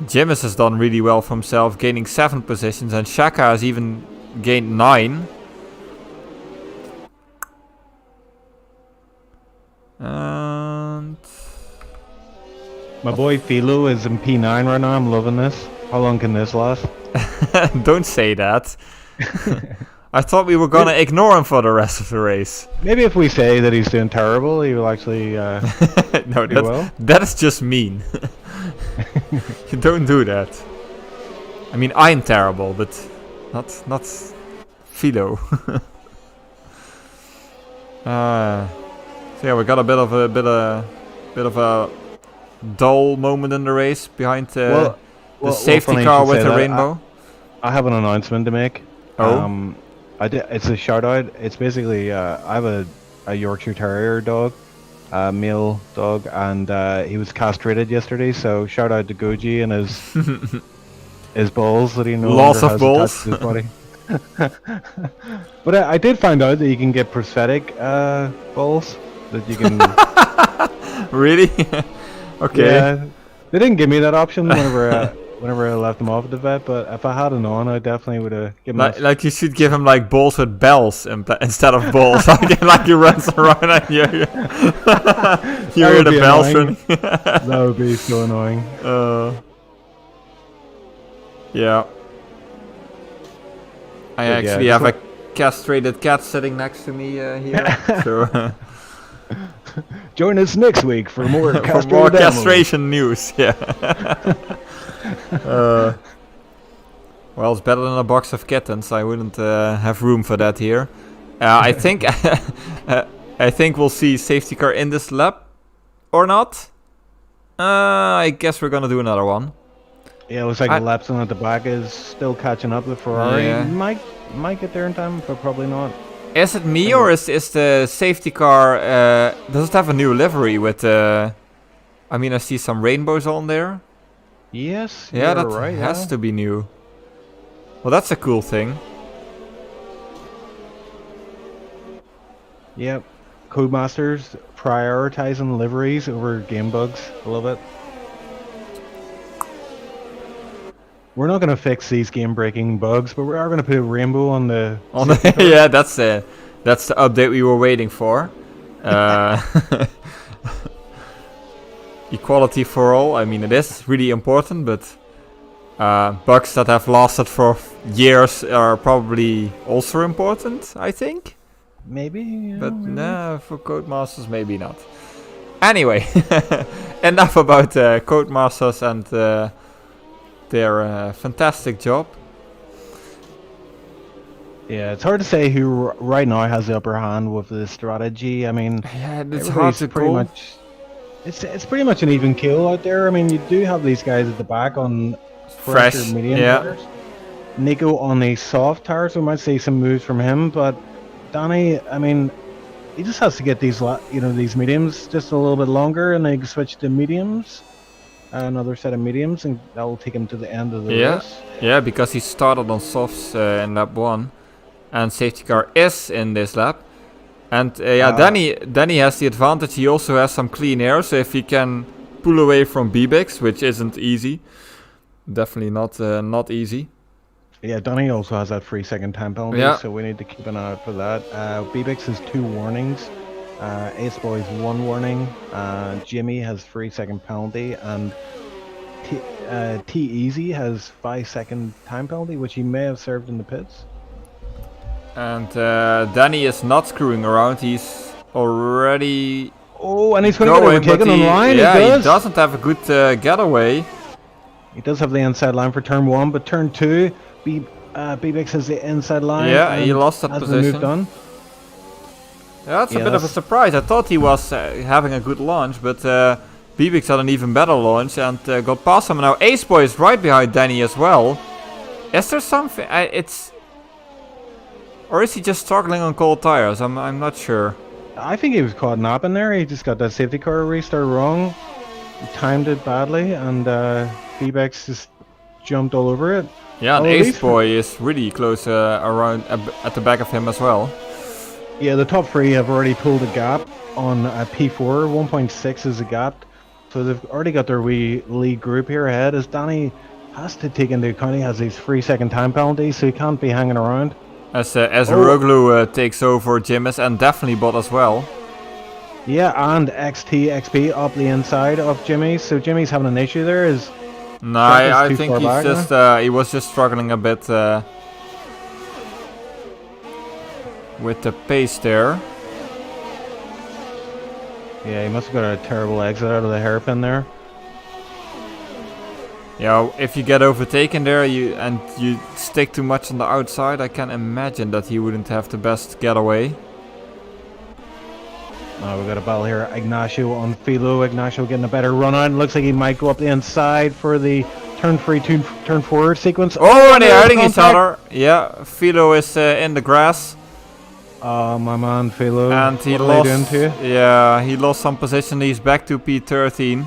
Jimis has done really well for himself, gaining 7 positions, and Shaka has even gained 9. And
My boy Philo is in P9 right now. I'm loving this. How long can this last?
Don't say that. I thought we were gonna ignore him for the rest of the race.
Maybe if we say that he's doing terrible, he will actually
No,
do well.
that is just mean. You don't do that. I mean, I'm terrible, but not Philo. So yeah, we got a bit of a dull moment in the race behind the safety car with the rainbow.
I have an announcement to make.
Oh.
It's a shout out. It's basically I have a Yorkshire Terrier dog, a male dog, and he was castrated yesterday. So shout out to Goji and his balls that he no
Loss
longer
of
has
balls.
attached to his body. But I did find out that you can get prosthetic balls that you can.
Really? Okay.
Yeah, they didn't give me that option whenever I left him off at the vet. But if I had it on, I definitely would have given.
Like you should give him like balls with bells instead of balls. Like he runs around and you hear the bells running.
That would be so annoying.
Yeah. I actually have a castrated cat sitting next to me here. So
join us next week for more
for more castration news. Yeah. Well, it's better than a box of kittens. I wouldn't have room for that here. I think I think we'll see safety car in this lap or not. I guess we're gonna do another one.
Yeah, it looks like Lapson at the back is still catching up with Ferrari.
Yeah.
Might get there in time, but probably not.
Is it me or is the safety car? Does it have a new livery with? I mean, I see some rainbows on there.
Yes.
Yeah, that
right,
has to be new. Well, that's a cool thing.
Yep. Codemasters prioritizing liveries over game bugs. I love it. We're not going to fix these game-breaking bugs, but we are going to put a rainbow on the...
Yeah, that's the update we were waiting for. Equality for all. I mean, it is really important, but bugs that have lasted for years are probably also important, I think.
Maybe, yeah,
But
maybe.
nah, for Codemasters, maybe not. Anyway, enough about Codemasters and their fantastic job.
Yeah, it's hard to say who right now has the upper hand with the strategy. I mean,
Yeah, it's hard to
pretty
call.
much. It's pretty much an even kill out there. I mean, you do have these guys at the back on
Fresh,
fresher medium
yeah.
tires. Nico on the soft tires, so we might see some moves from him. But Danny, I mean, he just has to get these these mediums just a little bit longer, and then he can switch to mediums. Another set of mediums, and that will take him to the end of the race.
Yeah, because he started on softs in lap 1, and safety car is in this lap. And Danny has the advantage. He also has some clean air, so if he can pull away from BBX, which isn't easy, definitely not easy.
Yeah, Danny also has that 3-second time penalty, so we need to keep an eye out for that. BBX has 2 warnings. Ace Boy's 1 warning. Jimmy has 3-second penalty, and T Easy has 5-second time penalty, which he may have served in the pits.
And Danny is not screwing around. He's already
Oh, and he's going to
going,
get overtaken
but
online.
yeah,
he
he doesn't have a good getaway.
He does have the inside line for turn 1, but turn 2, BBX has the inside line.
Yeah, he lost that
as we
position.
moved on.
Yeah, that's a bit of a surprise. I thought he was having a good launch, but BBX had an even better launch and got past him. Now Ace Boy is right behind Danny as well. Is there something? Or is he just struggling on cold tires? I'm not sure.
I think he was caught napping there. He just got that safety car restart wrong. He timed it badly, and BBX just jumped all over it.
Yeah, and
Oh,
Ace Boy is really close around at the back of him as well.
Yeah, the top 3 have already pulled a gap on P4. 1.6 is a gap. So they've already got their wee lead group here ahead. As Danny has to take into account he has these 3-second time penalties, so he can't be hanging around.
As Roglu takes over Jimis and definitely Bot as well.
Yeah, and XP up the inside of Jimmy. So Jimmy's having an issue there. Is
No,
Jack is
I
too
think
far
he's
back
just he was just struggling a bit with the pace there.
Yeah, he must have got a terrible exit out of the hairpin there.
Yeah, if you get overtaken there and you stick too much on the outside, I can imagine that he wouldn't have the best getaway.
Oh, we got a battle here. Ignacio on Philo. Ignacio getting a better run on. Looks like he might go up the inside for the turn forward sequence.
Oh, and they're hurting each
contact.
other. Yeah, Philo is in the grass.
Oh, my man, Philo.
And he
What are they
lost.
doing to you?
Yeah, he lost some position. He's back to P13.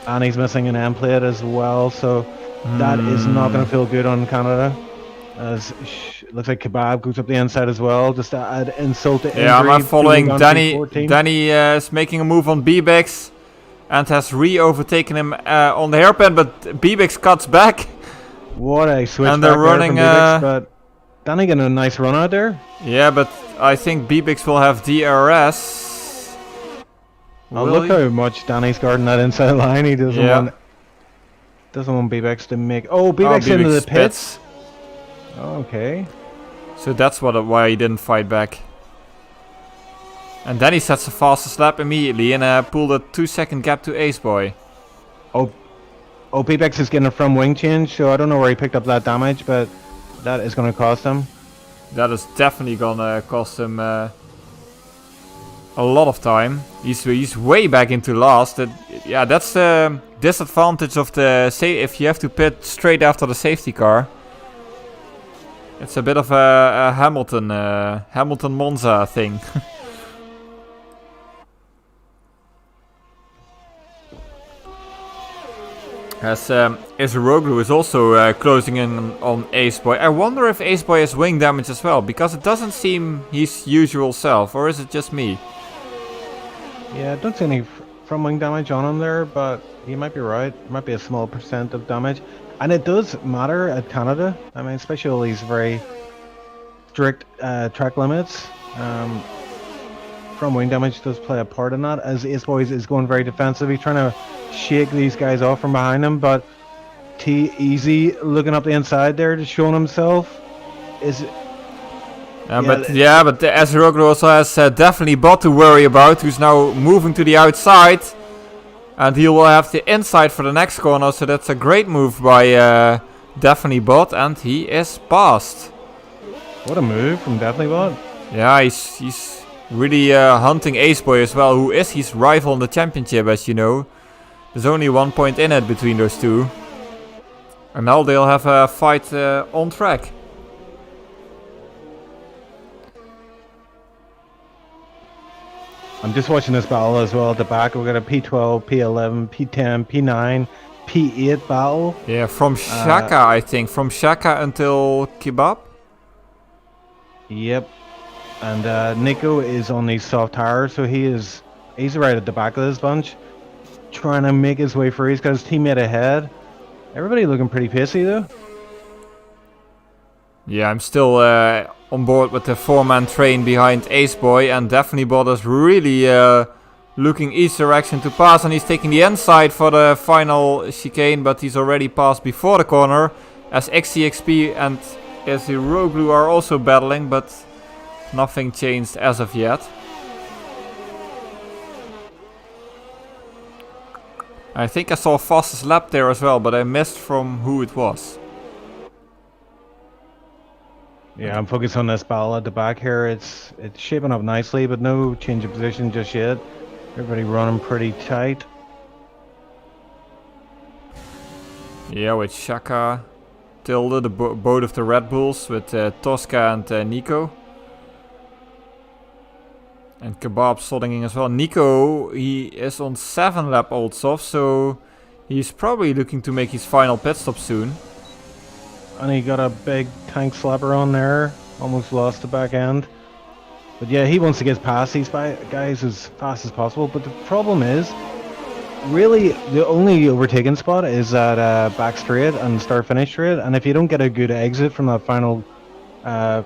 And he's missing an end plate as well, so that is not going to feel good on Canada. As looks like Kebab goes up the inside as well, just to add insult to injury.
Yeah, I'm not following.
Philo down
Danny
to 14.
Danny is making a move on Bebex and has re-overtaken him on the hairpin, but Bebex cuts back.
What a switch
And they're
back there
running,
from Bibix, but Danny getting a nice run out there.
Yeah, but I think Bebex will have DRS.
Oh,
Will
look
he?
how much Danny's guarding that inside line. He doesn't
Yeah.
want Bibix to make. Oh, Bibix into the
Bebex
pits. Okay.
So that's why he didn't fight back. And then he sets the fastest lap immediately and pulled a 2-second gap to Ace Boy.
Oh, Bibix is getting a from wing change, so I don't know where he picked up that damage, but that is going to cost him.
That is definitely gonna cost him a lot of time. He's way back into last. Yeah, that's the disadvantage of the if you have to pit straight after the safety car. It's a bit of a Hamilton Monza thing. As Isaroglu is also closing in on Ace Boy. I wonder if Ace Boy has wing damage as well, because it doesn't seem his usual self, or is it just me?
Yeah, I don't see any from wing damage on him there, but you might be right. It might be a small percent of damage. And it does matter at Canada. I mean, especially all these very strict track limits. From wing damage does play a part in that, as Ace Boy is going very defensive. He's trying to shake these guys off from behind him, but T-Easy looking up the inside there, just showing himself.
But Azeroglu also has definitely Bot to worry about, who's now moving to the outside. And he will have the inside for the next corner, so that's a great move by Definitely Bot, and he is passed.
What a move from Definitely Bot.
Yeah, he's really hunting Ace Boy as well, who is his rival in the championship, as you know. There's only 1 point in it between those two. And now they'll have a fight on track.
I'm just watching this battle as well at the back. We've got a P12, P11, P10, P9, P8 battle.
Yeah, from Shaka, I think. From Shaka until Kebab.
Yep. And Nico is on these soft tires, so he's right at the back of this bunch, trying to make his way free. He's got his teammate ahead. Everybody looking pretty pissy though.
Yeah, I'm still on board with the 4-man train behind Ace Boy, and Definitely Bot is really looking each direction to pass, and he's taking the inside for the final chicane, but he's already passed before the corner, as XCXP and Azeroglu are also battling, but nothing changed as of yet. I think I saw fastest lap there as well, but I missed from who it was.
Yeah, I'm focused on this battle at the back here. It's shaping up nicely, but no change of position just yet. Everybody running pretty tight.
Yeah, with Shaka, Tilde, the both of the Red Bulls, with Tosca and Nico. And Kebab slotting in as well. Nico, he is on 7 lap old soft, so he's probably looking to make his final pit stop soon.
And he got a big tank slapper on there. Almost lost the back end. But yeah, he wants to get past these guys as fast as possible. But the problem is, really, the only overtaking spot is that back straight and start finish straight. And if you don't get a good exit from that final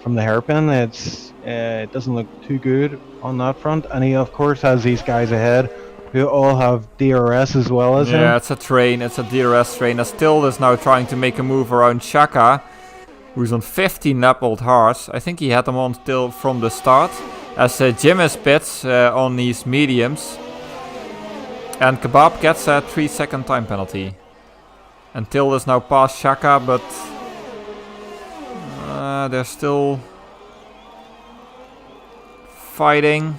from the hairpin. It doesn't look too good on that front, and he of course has these guys ahead who all have DRS as well as him.
Yeah, it's a train. It's a DRS train. Still is now trying to make a move around Shaka, who's on 15 lap old hards. I think he had them on still from the start. As Jim is pits on these mediums. And Kebab gets a 3-second time penalty. And Till is now past Shaka, but they're still fighting.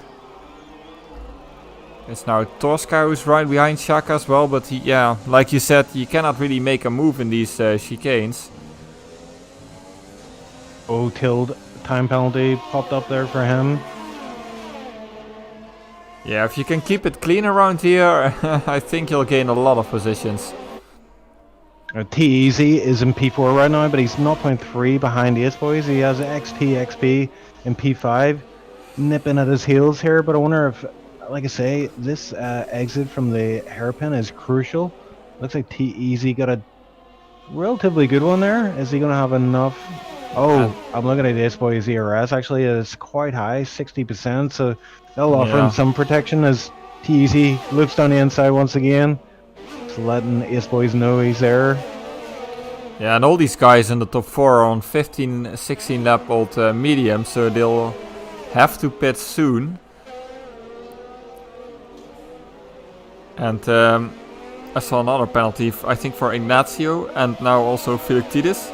It's now Tosca who's right behind Shaka as well, but yeah, like you said, you cannot really make a move in these chicanes.
Oh, Tild time penalty popped up there for him.
Yeah, if you can keep it clean around here, I think you'll gain a lot of positions.
T-Easy is in P4 right now, but he's 0.3 behind Ace Boys. He has XT, XP in P5 nipping at his heels here, but I wonder if, like I say, this exit from the hairpin is crucial. Looks like T-Easy got a relatively good one there. Is he going to have enough? Oh, I'm looking at Ace Boys ERS. Actually, it's quite high, 60%, so they'll offer him some protection as T-Easy loops down the inside once again. Just letting Ace Boys know he's there.
Yeah, and all these guys in the top 4 are on 15, 16 lap old medium, so they'll have to pit soon. And I saw another penalty, I think, for Ignacio, and now also Philiptidis.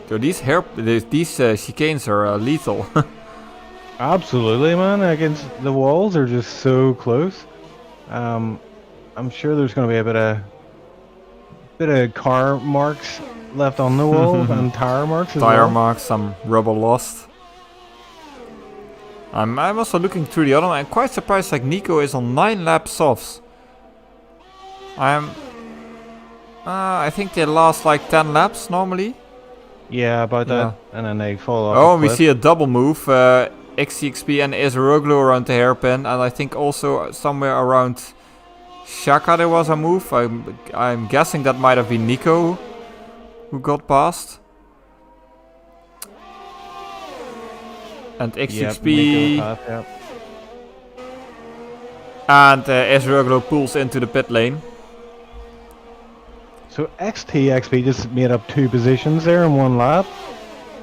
So these chicanes are lethal.
Absolutely, man. Against the walls are just so close. I'm sure there's going to be a bit of car marks left on the wall and tire marks as well.
Tire marks, some rubber lost. I'm also looking through the other one. I'm quite surprised, like Nico is on 9 lap softs. I think they last like 10 laps normally.
Yeah, about that. And then they fall off.
Oh, we see a double move. XCXP and Ezeroglu around the hairpin. And I think also somewhere around Shaka there was a move. I'm guessing that might have been Nico who got past. And XXP and Ezreoglu pulls into the pit lane.
So XTXP just made up 2 positions there in 1 lap.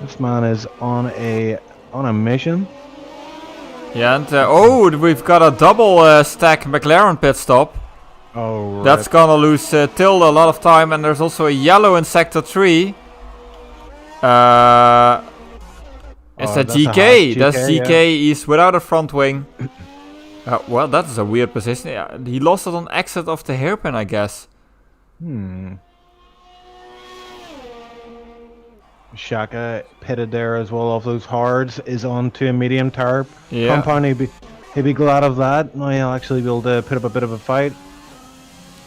This man is on a mission.
Yeah, and we've got a double stack McLaren pit stop.
Oh, right.
That's gonna lose Tilde a lot of time, and there's also a yellow in sector 3. Is that GK? That's GK. Yeah. He's without a front wing. Well, that is a weird position. Yeah, he lost it on exit of the hairpin, I guess.
Shaka pitted there as well off those hards, is on to a medium tire compound. He'd be glad of that. Now he'll actually be able to put up a bit of a fight.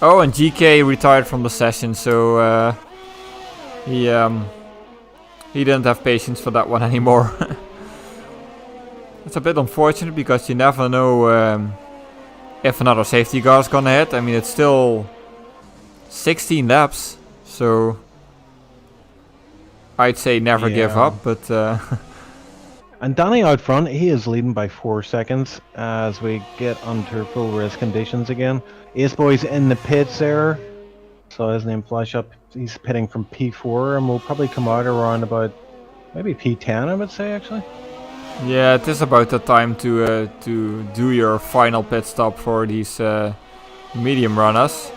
Oh, and GK retired from the session, so he didn't have patience for that one anymore. It's a bit unfortunate because you never know if another safety car is gonna hit. I mean, it's still 16 laps, so I'd say never give up, but...
And Danny out front, he is leading by 4 seconds as we get under full race conditions again. Ace Boy's in the pits there, so his name flash up. He's pitting from P4 and will probably come out around about maybe P10, I would say, actually.
Yeah, it is about the time to do your final pit stop for these medium runners.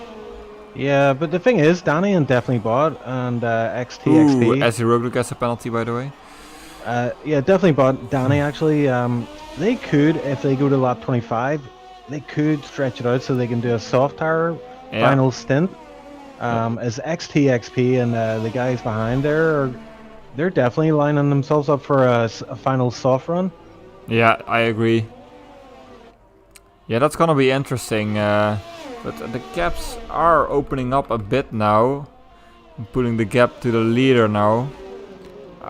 Yeah, but the thing is, Danny and definitely bought, and XTXP.
Ooh, Ezeroglu gets a penalty, by the way.
Yeah, definitely bought. Danny, actually, they could, if they go to lap 25, they could stretch it out so they can do a soft tire final stint. As XTXP and the guys behind there, they're definitely lining themselves up for a final soft run.
Yeah, I agree. Yeah, that's gonna be interesting. But the gaps are opening up a bit now. I'm putting the gap to the leader now.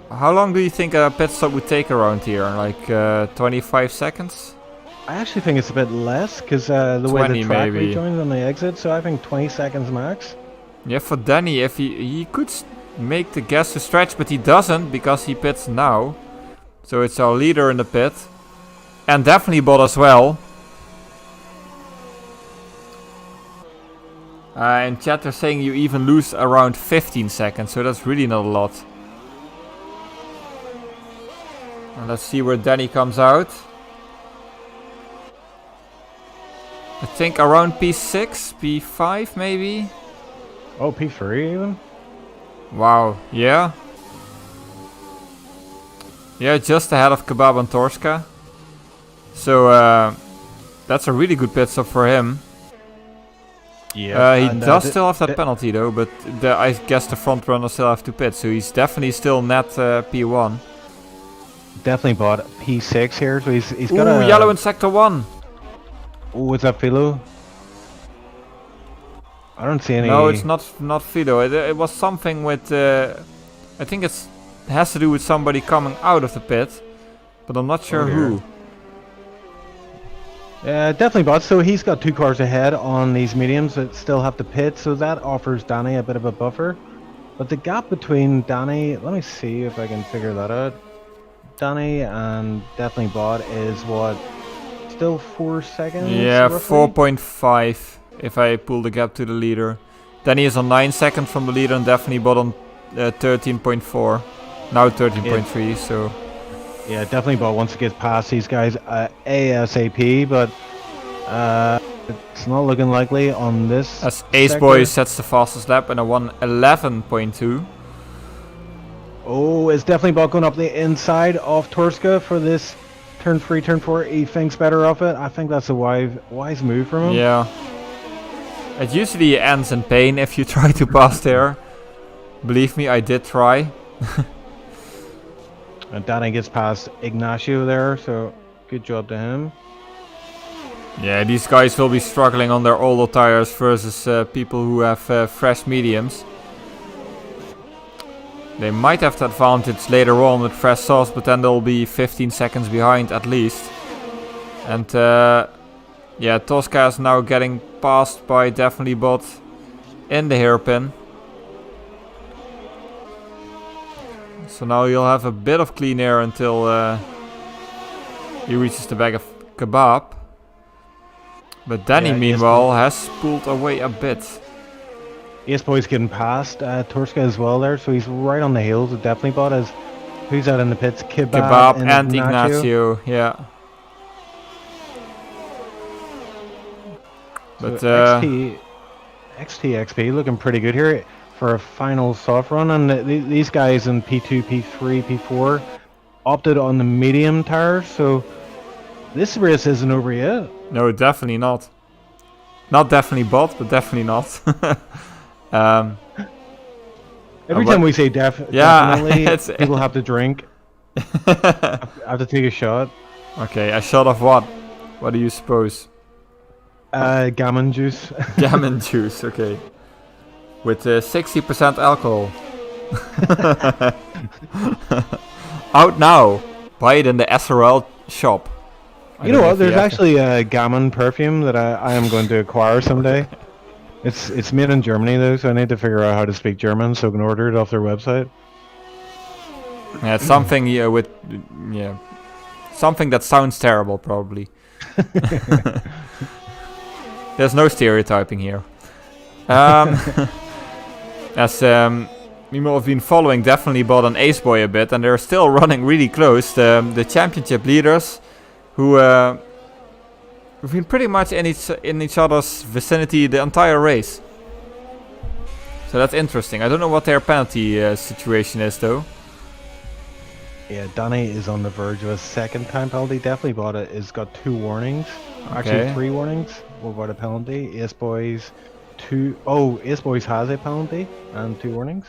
How long do you think a pit stop would take around here? Like 25 seconds?
I actually think it's a bit less because the way the track rejoins on the exit, so I think 20 seconds max.
Yeah, for Danny, if he could make the gas to stretch, but he doesn't because he pits now. So it's our leader in the pit. And definitely bot as well. In chat they're saying you even lose around 15 seconds, so that's really not a lot. And let's see where Danny comes out. I think around P6, P5 maybe?
Oh, P3 even?
Wow, yeah. Yeah, just ahead of Kebab and Torska. So that's a really good pit stop for him.
Yeah.
He does still have that penalty though, but I guess the front runner still have to pit, so he's definitely still net P1.
Definitely bought P6 here, so he's got a
yellow in sector 1.
Oh, is that Philo? I don't see any.
No, it's not Philo. It was something with I think it has to do with somebody coming out of the pit, but I'm not sure who.
Yeah, definitely bought. So he's got 2 cars ahead on these mediums that still have to pit, so that offers Danny a bit of a buffer. But the gap between Danny, let me see if I can figure that out. Danny and definitely bought is what? Still 4 seconds?
Yeah,
roughly?
4.5 if I pull the gap to the leader. Danny is on 9 seconds from the leader and definitely bought on 13.4. Now 13.3, so...
Yeah, definitely bought wants to get past these guys ASAP, but it's not looking likely on this.
As Ace Boy sets the fastest lap and a 1:11.2.
Oh, it's definitely bought going up the inside of Torska for this turn 3, turn 4. He thinks better of it. I think that's a wise move from him.
Yeah. It usually ends in pain if you try to pass there. Believe me, I did try.
And Danny gets past Ignacio there, so good job to him.
Yeah, these guys will be struggling on their older tires versus people who have fresh mediums. They might have the advantage later on with fresh sauce, but then they'll be 15 seconds behind at least. And yeah, Tosca is now getting passed by definitely bot in the hairpin. So now you'll have a bit of clean air until he reaches the back of Kebab. But Danny, meanwhile, has pulled away a bit.
Ace Boy's getting past Torska as well there, so he's right on the heels of definitely bought as who's out in the pits?
Kebab and Ignacio, yeah. But
so XP looking pretty good here for a final soft run, and these guys in P2, P3, P4 opted on the medium tires, so this race isn't over yet.
No, definitely not. Not definitely bot, but definitely not.
Every time we say definitely, people have to drink. I have to take a shot.
Okay, a shot of what? What do you suppose?
Gammon juice.
Gammon juice, okay. With 60% alcohol. Out now. Buy it in the SLR shop.
You know what? There's actually a gammon perfume that I am going to acquire someday. It's made in Germany though, so I need to figure out how to speak German so I can order it off their website.
Yeah, it's something something that sounds terrible probably. There's no stereotyping here. As people have been following, definitely bought an Ace Boy a bit, and they're still running really close. The championship leaders, who have been pretty much in each other's vicinity the entire race. So that's interesting. I don't know what their penalty situation is though.
Yeah, Danny is on the verge of a second time penalty. Definitely bought it. It's got 2 warnings. Actually 3 warnings. About a penalty. Ace Boys 2. Oh, Ace Boys has a penalty and 2 warnings.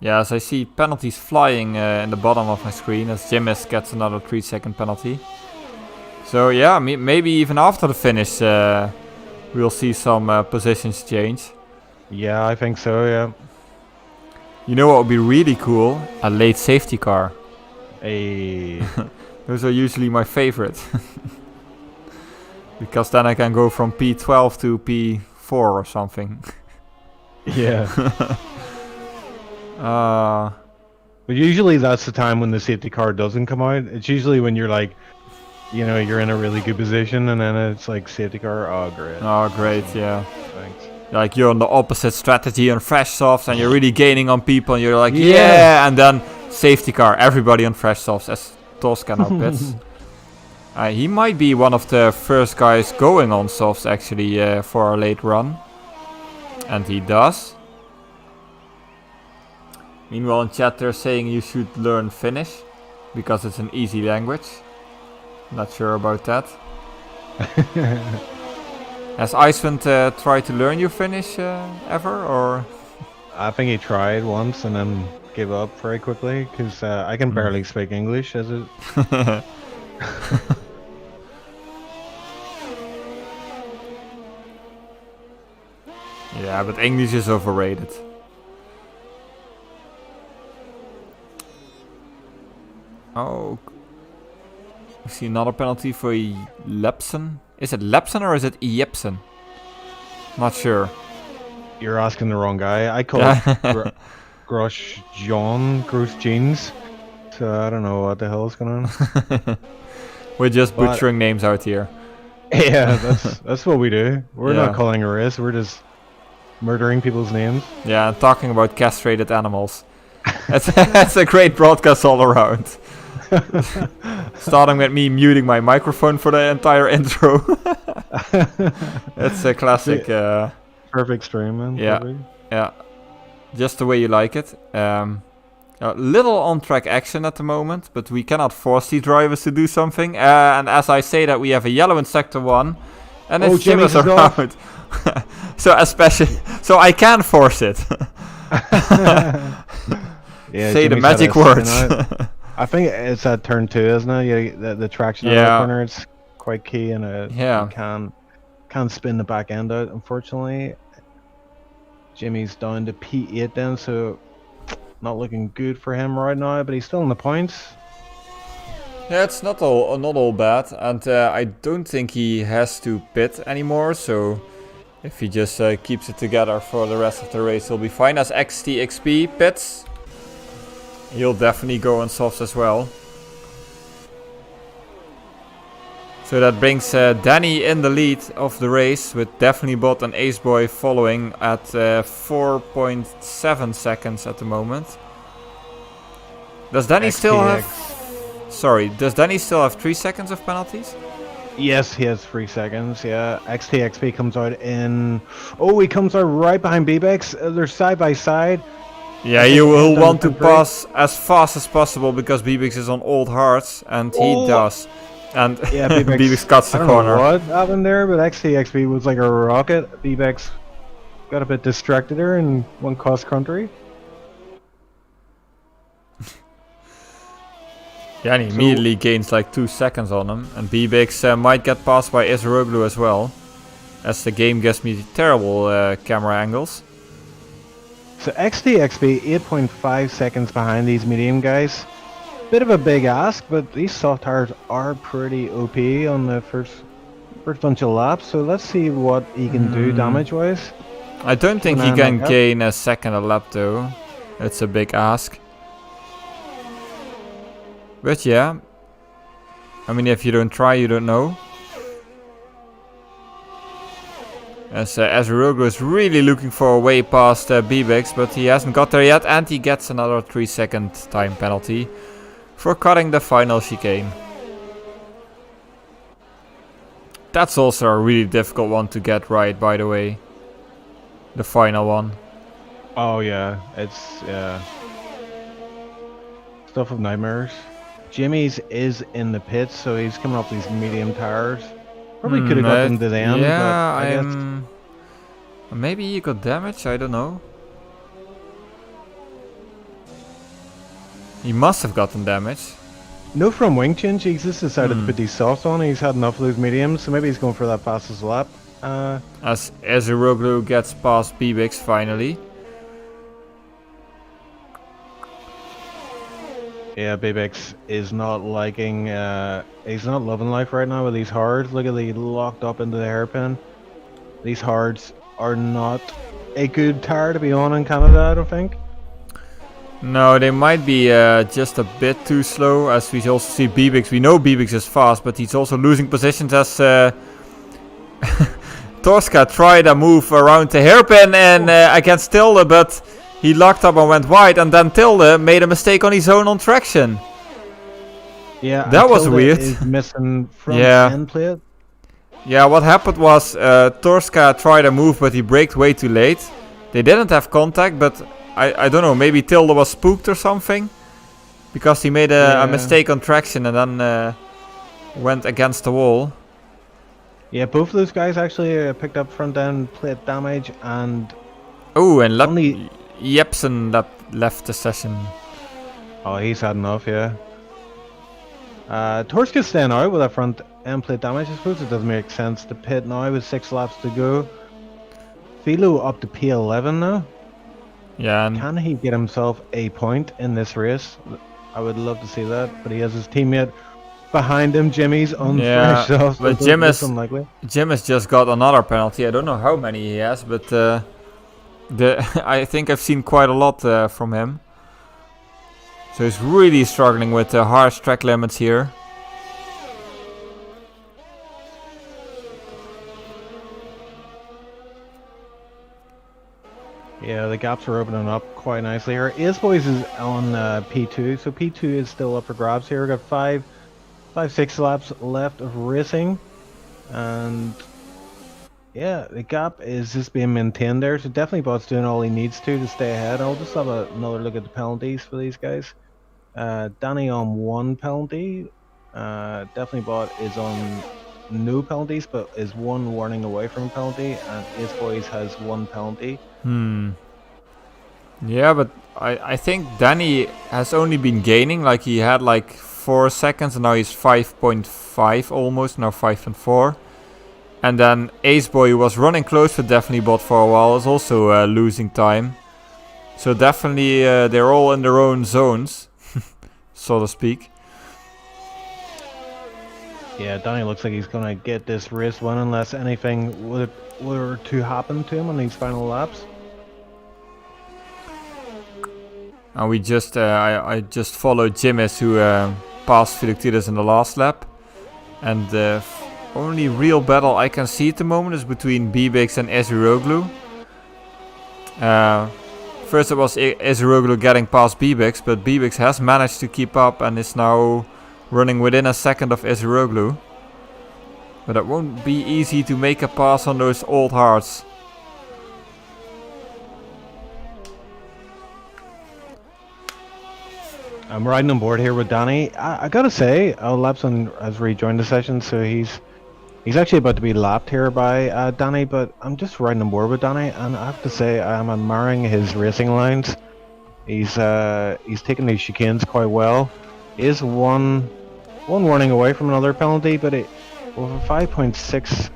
Yeah, as I see penalties flying in the bottom of my screen as Jimis gets another 3-second penalty. So yeah, maybe even after the finish we'll see some positions change.
Yeah, I think so, yeah.
You know what would be really cool? A late safety car.
Hey.
Those are usually my favorite. Because then I can go from P12 to P4 or something.
Yeah. But usually that's the time when the safety car doesn't come out. It's usually when you're like, you know, you're in a really good position, and then it's like safety car. Oh, great.
Oh, great, yeah.
Thanks.
Like you're on the opposite strategy on fresh softs, and you're really gaining on people, and you're like, yeah, and then safety car, everybody on fresh softs as Tosca now pits. He might be one of the first guys going on softs actually for a late run, and he does. Meanwhile, in chat they're saying you should learn Finnish because it's an easy language. Not sure about that. Has Iceland tried to learn you Finnish ever, or?
I think he tried once and then gave up very quickly because I can barely speak English as it.
Yeah, but English is overrated. Oh, I see another penalty for Lepsen. Is it Lepsen or is it Jepsen? Not sure.
You're asking the wrong guy. I call it Gross Jeans. So I don't know what the hell is going on.
We're just butchering names out here.
Yeah, that's what we do. We're not calling a race. We're just murdering people's names.
Yeah, and talking about castrated animals. That's a great broadcast all around. Starting with me muting my microphone for the entire intro. It's a classic.
Perfect stream, man.
Yeah,
perfect.
yeah. Just the way you like it. A little on-track action at the moment, but we cannot force these drivers to do something. And as I say that, we have a yellow in Sector 1. And it's Jimmy's around. So I can force it.
Yeah,
say the
Jimmy's
magic words.
I think it's at turn 2, isn't it? Yeah, the traction out of the corner is quite key, and you can't spin the back end out, unfortunately. Jimmy's down to P8 then, so not looking good for him right now, but he's still in the points.
Yeah, it's not all bad, and I don't think he has to pit anymore, so if he just keeps it together for the rest of the race, he'll be fine. As XTXP pits, he'll definitely go on softs as well. So that brings Danny in the lead of the race, with Definitely Bot and Aceboy following at 4.7 seconds at the moment. Does Danny still have... Sorry, does Danny still have 3 seconds of penalties?
Yes, he has 3 seconds, yeah. XTXP comes out in... Oh, he comes out right behind BBX. They're side by side.
Yeah, you will want to pass as fast as possible because BBX is on old hards, and he does. And
yeah,
BBX cuts the corner.
I don't know what happened there, but XTXP was like a rocket. BBX got a bit distracted there and went cross country.
Yeah, and he immediately gains like 2 seconds on him. And BBX might get passed by Isroglu as well, as the game gives me terrible camera angles.
So XTXP 8.5 seconds behind these medium guys. Bit of a big ask, but these soft tires are pretty OP on the first bunch of laps. So let's see what he can do damage-wise.
I don't think he can gain a second a lap though. It's a big ask. But yeah, I mean, if you don't try, you don't know. As Azuroglu is really looking for a way past BBX, but he hasn't got there yet, and he gets another 3-second time penalty for cutting the final chicane. That's also a really difficult one to get right, by the way. The final one.
Oh yeah, it's stuff of nightmares. Jimmy's is in the pits, so he's coming off these medium tires. Probably could have got them to the end, but I guess...
Maybe he got damage, I don't know. He must have gotten damage.
No, from wing change, he's just decided to put these softs on. He's had enough of those mediums, so maybe he's going for that fastest lap.
As Eziroglu gets past BBX finally.
Yeah, BBX is not liking, he's not loving life right now with these hards. Look at the locked up into the hairpin. These hards are not a good tire to be on in Canada, I don't think.
No, they might be just a bit too slow, as we also see Bibix. We know Bibix is fast, but he's also losing positions as Torska tried a move around the hairpin and against Tilde, but he locked up and went wide, and then Tilde made a mistake on his own on traction.
Yeah,
that was
Tilde
weird.
Is missing front
Yeah.
end plate.
Yeah, what happened was Torska tried a move, but he braked way too late. They didn't have contact, but I don't know, maybe Tilde was spooked or something, because he made a mistake on traction and then went against the wall.
Yeah, both of those guys actually picked up front end plate damage, and
Oh, and
Only-
Jepsen left the session.
oh, he's had enough, yeah. Torska's staying out with that front end plate damage. I suppose it doesn't make sense to pit now with 6 laps to go. Philo up to P11 now.
Yeah, and
Can he get himself a point in this race? I would love to see that, but he has his teammate behind him. Jimmy's unfresh, so
but
it's
Jim is
unlikely.
Jim has just got another penalty. I don't know how many he has, but I think I've seen quite a lot from him. So he's really struggling with the harsh track limits here.
Yeah, the gaps are opening up quite nicely here. Ace Boys is on P2, so P2 is still up for grabs here. We've got 6 laps left of racing, and yeah, the gap is just being maintained there. So definitely Bot's doing all he needs to stay ahead. I'll just have another look at the penalties for these guys. Danny on 1 penalty. Definitely Bot is on no penalties, but is 1 warning away from a penalty, and Ace Boys has 1 penalty.
Yeah, but I think Danny has only been gaining. Like, he had like 4 seconds, and now he's 5.5 almost, now 5.4. And then Aceboy, who was running close with Definitely Bot for a while, is also losing time. So definitely they're all in their own zones, so to speak.
Yeah, Danny looks like he's gonna get this race win unless anything were to happen to him on these final laps.
And we just, I just followed Jimis, who passed Philoctides in the last lap. And the only real battle I can see at the moment is between Bibix and Eziroglu. First it was Eziroglu getting past Bibix, but Bibix has managed to keep up and is now running within a second of Eziroglu. But it won't be easy to make a pass on those old hearts.
I'm riding on board here with Danny. I gotta say, Lapson has rejoined the session, so he's actually about to be lapped here by Danny, but I'm just riding on board with Danny, and I have to say I'm admiring his racing lines. He's taking these chicanes quite well. He is one warning away from another penalty, but with a 5.6,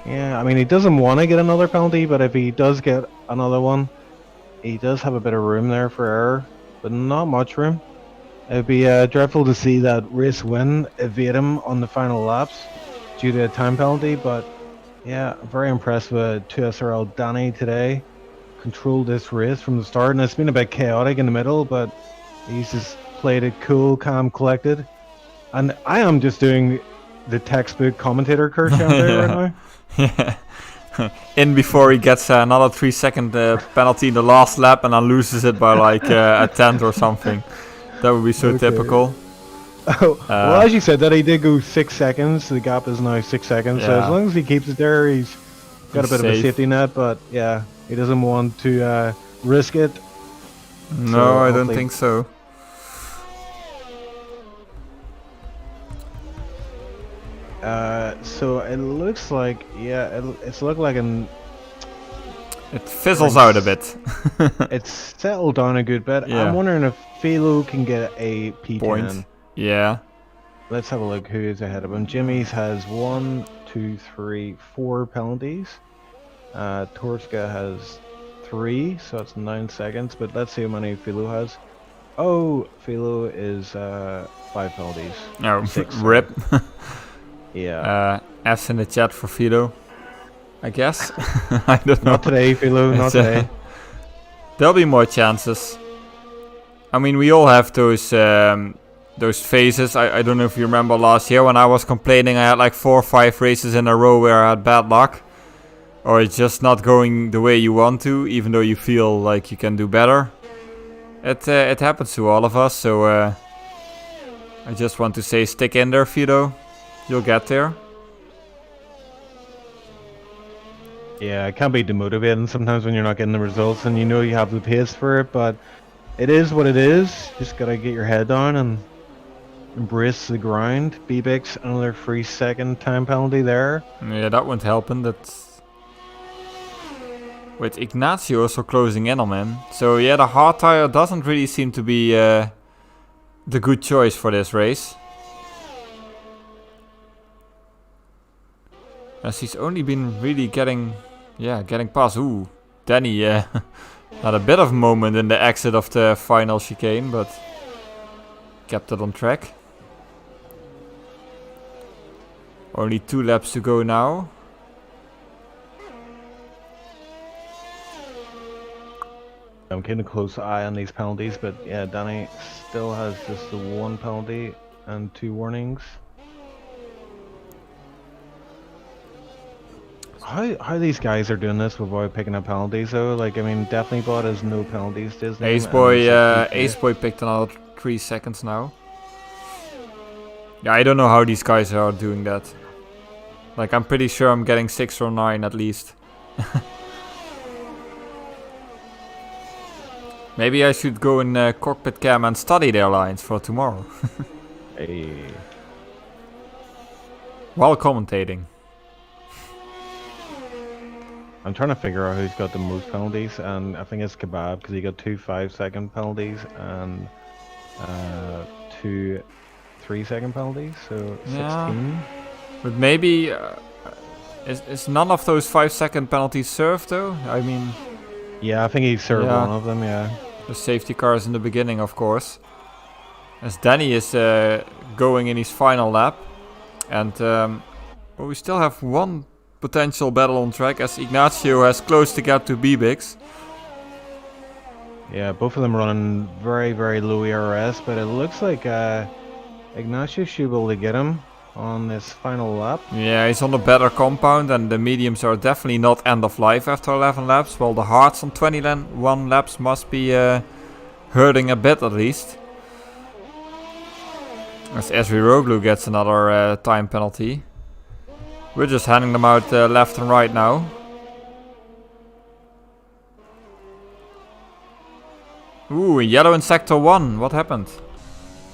yeah, I mean, he doesn't want to get another penalty, but if he does get another one, he does have a bit of room there for error, but not much room. It'd be dreadful to see that race win evade him on the final laps due to a time penalty, but yeah, very impressed with 2SRL Danny today. Controlled this race from the start, and it's been a bit chaotic in the middle, but he's just played it cool, calm, collected. And I am just doing the textbook commentator curse out there right now.
Yeah. In before he gets another 3-second penalty in the last lap and then loses it by like a tenth or something. That would be so typical.
Well, as you said, that he did go 6 seconds. The gap is now 6 seconds. So as long as he keeps it there, he's got a bit of a safety net. But yeah, he doesn't want to risk it.
No,
So
I don't
hopefully-
think so.
So it looks like, yeah, it's looked like
It fizzles out a bit.
it's settled down a good bit.
Yeah.
I'm wondering if Philo can get a P10.
Point. Yeah.
Let's have a look who is ahead of him. Jimmy's has 1, 2, 3, 4 penalties. Torska has 3, so that's 9 seconds. But let's see how many Philo has. Oh, Philo is 5 penalties.
No,
6,
rip.
Yeah.
F's in the chat for Fido, I guess. I don't know.
Not today, Philo. Not
It's,
today.
There'll be more chances. I mean, we all have those phases. I don't know if you remember last year when I was complaining I had like 4 or 5 races in a row where I had bad luck. Or it's just not going the way you want to, even though you feel like you can do better. It happens to all of us, so I just want to say stick in there, Fido. You'll get there.
Yeah, it can be demotivating sometimes when you're not getting the results and you know you have the pace for it, but it is what it is. Just gotta get your head down and embrace the grind. BBX, another 3-second time penalty there.
Yeah, that won't help him. That's with Ignacio also closing in on him. So yeah, the hard tire doesn't really seem to be the good choice for this race. As he's only been really getting past. Ooh, Danny had a bit of a moment in the exit of the final chicane, but kept it on track. Only 2 laps to go now.
I'm keeping a close eye on these penalties, but yeah, Danny still has just the 1 penalty and 2 warnings. How these guys are doing this without picking up penalties though? Like, I mean, definitely bought has no penalties. Disney.
Ace Boy picked another 3 seconds now. Yeah, I don't know how these guys are doing that. Like, I'm pretty sure I'm getting 6 or 9 at least. Maybe I should go in cockpit cam and study their lines for tomorrow.
Hey.
While commentating.
I'm trying to figure out who's got the most penalties, and I think it's Kebab because he got 2 5-second penalties and 2 3-second penalties, so 16.
Yeah. But maybe is none of those 5-second penalties served though? I mean,
yeah, I think he served one of them. Yeah.
The safety cars in the beginning, of course. As Danny is going in his final lap, and we still have 1 potential battle on track as Ignacio has closed the gap to BBix.
Yeah, both of them running very, very low ERS, but it looks like Ignacio should be able to get him on this final lap.
Yeah, he's on a better compound, and the mediums are definitely not end of life after 11 laps, while the hards on 21 laps must be hurting a bit at least. As Esri Roglu gets another time penalty. We're just handing them out left and right now. Ooh, yellow in sector 1, what happened?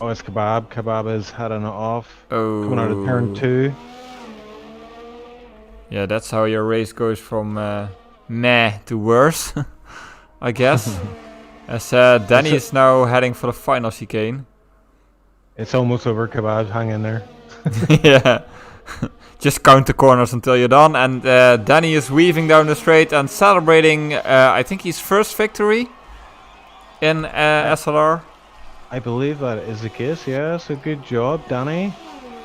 Oh, it's Kebab. Kebab is heading off.
Oh.
Coming out of turn 2.
Yeah, that's how your race goes from meh to worse, I guess. As Danny is now heading for the final chicane.
It's almost over, Kebab. Hang in there.
Yeah. Just count the corners until you're done. And Danny is weaving down the straight and celebrating, I think, his first victory in SLR.
I believe that is the case, yeah. So good job, Danny.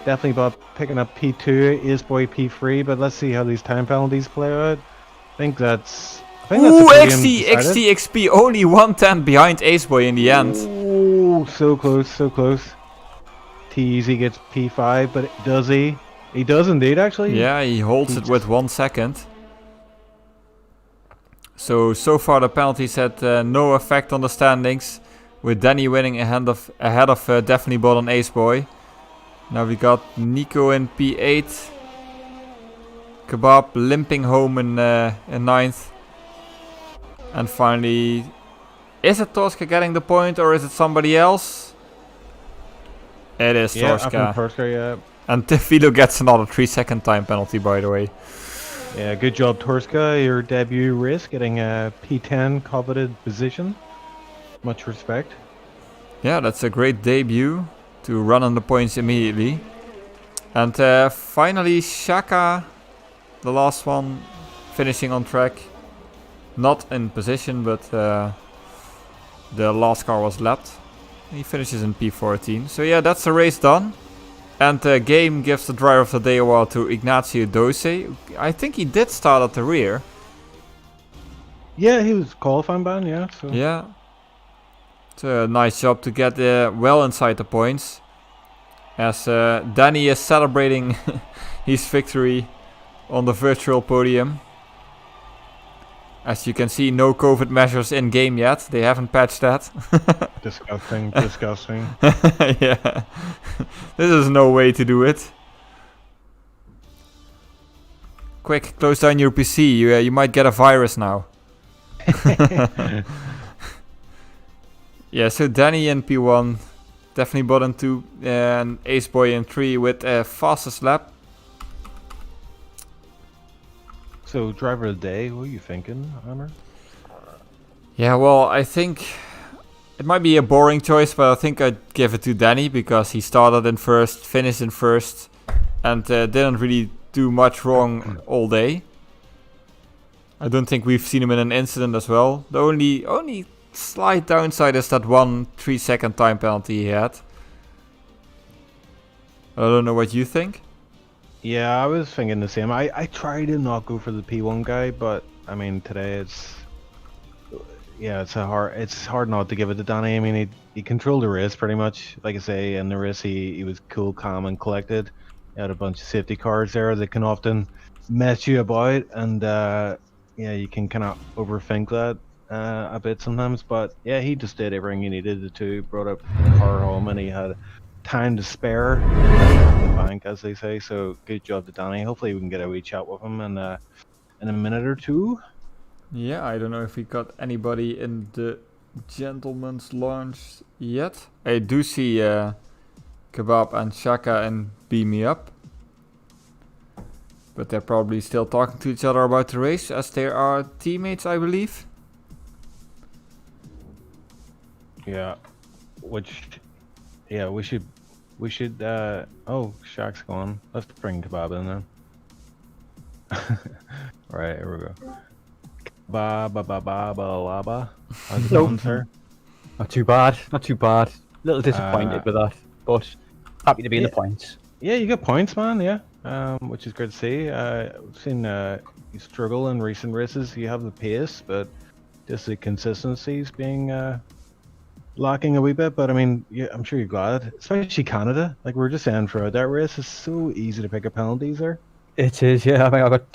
Definitely about picking up P2, Ace Boy P3, but let's see how these time penalties play out. I think that's
Ooh, XT only 110 behind Ace Boy in the end.
Ooh, so close, so close. T-Easy gets P5, but does he? He does indeed, actually.
Yeah, he holds it with 1 second. So far the penalties had no effect on the standings, with Danny winning ahead of Definitely Bot and Ace Boy. Now we got Nico in P8. Kebab limping home in 9th. And finally, is it Torska getting the point or is it somebody else? It is Torska.
Torska, yeah.
And Tifilo gets another 3-second time penalty, by the way.
Yeah, good job, Torska. Your debut race, getting a P10 coveted position. Much respect.
Yeah, that's a great debut to run on the points immediately. And finally, Shaka, the last one, finishing on track. Not in position, but the last car was lapped. He finishes in P14. So yeah, that's the race done. And the game gives the Driver of the Day award to Ignacio Dose. I think he did start at the rear.
Yeah, he was qualifying ban, yeah. So.
Yeah. It's a nice job to get well inside the points. As Danny is celebrating his victory on the virtual podium. As you can see, no COVID measures in game yet. They haven't patched that.
Disgusting, disgusting.
Yeah. This is no way to do it. Quick, close down your PC. You might get a virus now. Yeah, so Danny in P1. Definitely bottom 2. And Ace Boy in 3 with fastest lap.
So, driver of the day, what are you thinking, Hammer?
Yeah, well, I think it might be a boring choice, but I think I'd give it to Danny because he started in first, finished in first, and didn't really do much wrong all day. I don't think we've seen him in an incident as well. The only slight downside is that 1 3-second time penalty he had. I don't know what you think.
Yeah, I was thinking the same. I try to not go for the P1 guy, but I mean today it's hard not to give it to Danny. I mean he controlled the race pretty much. Like I say, in the race he was cool, calm, and collected. He had a bunch of safety cars there that can often mess you about, and yeah, you can kind of overthink that a bit sometimes. But yeah, he just did everything he needed to. Brought up the car home, and he had time to spare in the bank, as they say. So good job to Danny. Hopefully we can get a wee chat with him in a minute or two.
Yeah, I don't know if we got anybody in the gentleman's lounge yet. I do see Kebab and Shaka and Beam Me Up. But they're probably still talking to each other about the race, as they are teammates, I believe.
Yeah, we should oh, Shaq's gone. Let's bring Kebab in then. Right, here we go. Ba. How's it going, sir?
Not too bad, not too bad. A little disappointed with that, but happy to be in the points.
Yeah, you got points, man, yeah. Which is good to see. I've seen you struggle in recent races. You have the pace, but just the consistency's being lacking a wee bit. But I mean, yeah, I'm sure you're glad, especially Canada. Like we were just saying, throughout that race, it's so easy to pick up penalties there.
It is, yeah. I think I got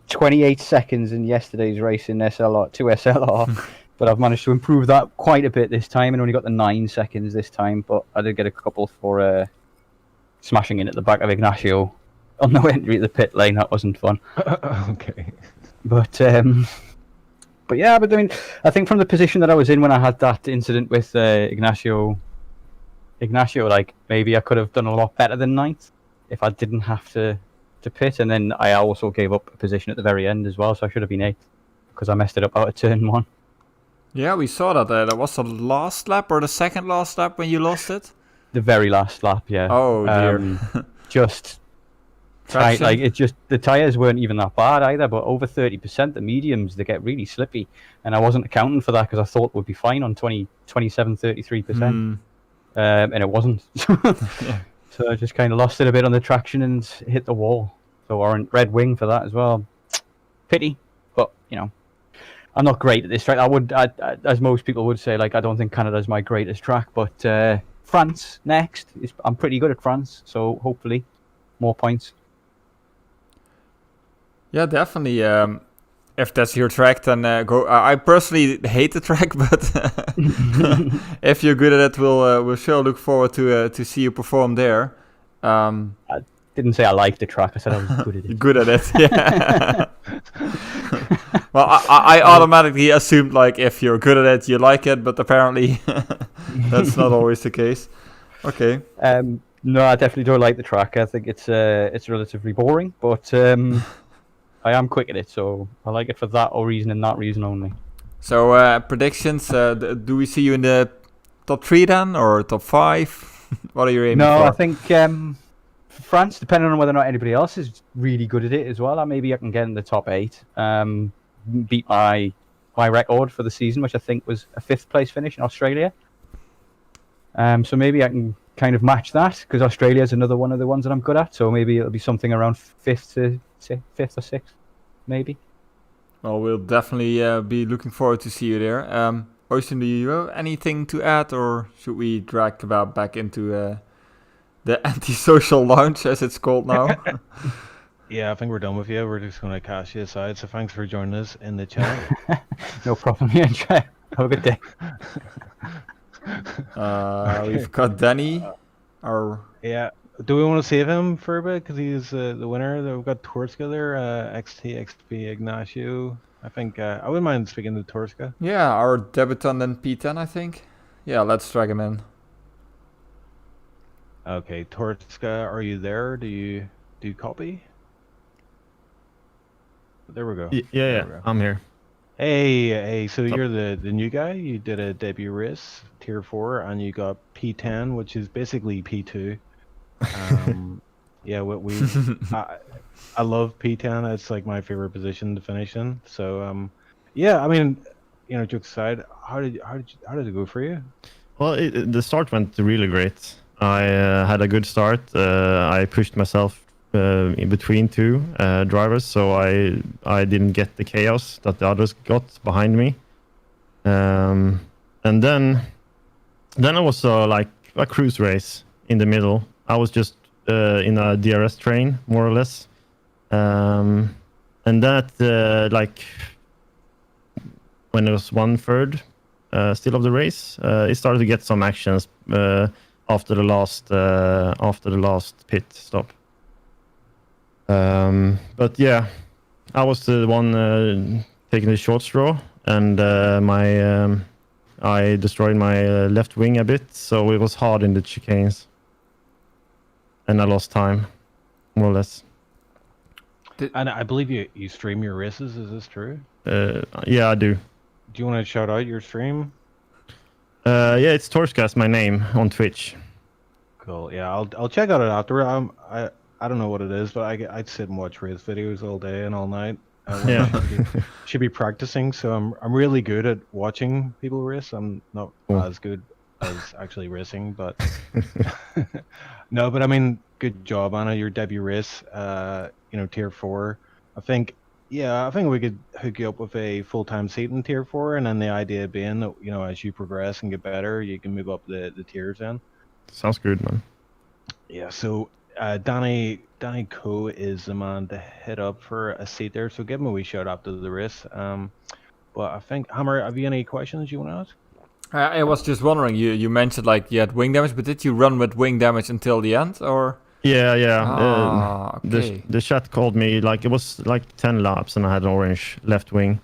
28 seconds in yesterday's race in SLR, 2 SLR, but I've managed to improve that quite a bit this time and only got the 9 seconds this time, but I did get a couple for smashing in at the back of Ignacio on the entry at the pit lane. That wasn't fun.
Okay.
But yeah, but I mean, I think from the position that I was in when I had that incident with Ignacio, like, maybe I could have done a lot better than 9th if I didn't have to pit, and then I also gave up a position at the very end as well, so I should have been 8th because I messed it up out of turn 1.
Yeah, we saw that. That was the last lap or the second last lap when you lost it?
The very last lap, yeah.
Oh dear.
Just like it just the tires weren't even that bad either, but over 30%, the mediums, they get really slippy, and I wasn't accounting for that because I thought we'd be fine on 27-33%, and it wasn't.
Yeah.
So I just kind of lost it a bit on the traction and hit the wall. So orange red wing for that as well. Pity, but you know, I'm not great at this track. As most people would say, like, I don't think Canada's my greatest track, but France next. I'm pretty good at France, so hopefully more points.
Yeah, definitely. If that's your track, then go. I personally hate the track, but if you're good at it, we'll sure look forward to see you perform there.
I didn't say I liked the track. I said I was good at it.
Good at it, yeah. Well, I automatically assumed, like, if you're good at it, you like it, but apparently that's not always the case. Okay.
No, I definitely don't like the track. I think it's relatively boring, but I am quick at it, so I like it for that reason and that reason only.
So predictions, do we see you in the top 3 then, or top 5? What are you aiming for?
No, I think France, depending on whether or not anybody else is really good at it as well, maybe I can get in the top 8. Beat my record for the season, which I think was a 5th place finish in Australia. So maybe I can kind of match that, because Australia is another one of the ones that I'm good at. So maybe it'll be something around 5th or 6th, maybe.
Well, we'll definitely be looking forward to see you there. Ocean, do you have anything to add, or should we drag Kebab back into the antisocial lounge, as it's called now?
Yeah, I think we're done with you. We're just going to cast you aside. So thanks for joining us in the chat.
No problem. Yeah, try. Have a good day.
We've got Danny.
Yeah. Do we want to save him for a bit because he's the winner? We've got Torska there, XT, XP, Ignacio. I think I wouldn't mind speaking to Torska.
Yeah, our debutant in P10, I think. Yeah, let's drag him in.
Okay, Torska, are you there? Do you copy? There we go.
Yeah, I'm here.
Hey, so you're the new guy. You did a debut race, tier 4, and you got P10, which is basically P2. Yeah, I love P10. It's like my favorite position to finish in. So, yeah, I mean, jokes aside, how did it go for you?
Well, the start went really great. I had a good start. I pushed myself in between two drivers, so I didn't get the chaos that the others got behind me. And then it was like a cruise race in the middle. I was just in a DRS train, more or less. And that, like, when it was 1/3 still of the race, it started to get some actions after the last pit stop. But yeah, I was the one taking the short straw, and I destroyed my left wing a bit, so it was hard in the chicanes, and I lost time, more or less.
And I believe you stream your races. Is this true?
Yeah, I do.
Do you want to shout out your stream?
Yeah, it's Torska, my name on Twitch.
Cool. Yeah, I'll check out it after. I don't know what it is, but I'd sit and watch race videos all day and all night.
Yeah.
Should be practicing, so I'm really good at watching people race. I'm not as good as actually racing, but no. But I mean, good job, Anna. Your debut race, tier 4. I think we could hook you up with a full-time seat in tier 4, and then the idea being that as you progress and get better, you can move up the tiers in.
Sounds good, man.
Yeah. So. Danny Co is the man to hit up for a seat there, so give him a wee shout after the race. But I think, Hammer, have you any questions you want to ask?
I was just wondering, you mentioned like you had wing damage, but did you run with wing damage until the end, or?
Yeah.
Okay.
The chat called me, like, it was like 10 laps and I had an orange left wing.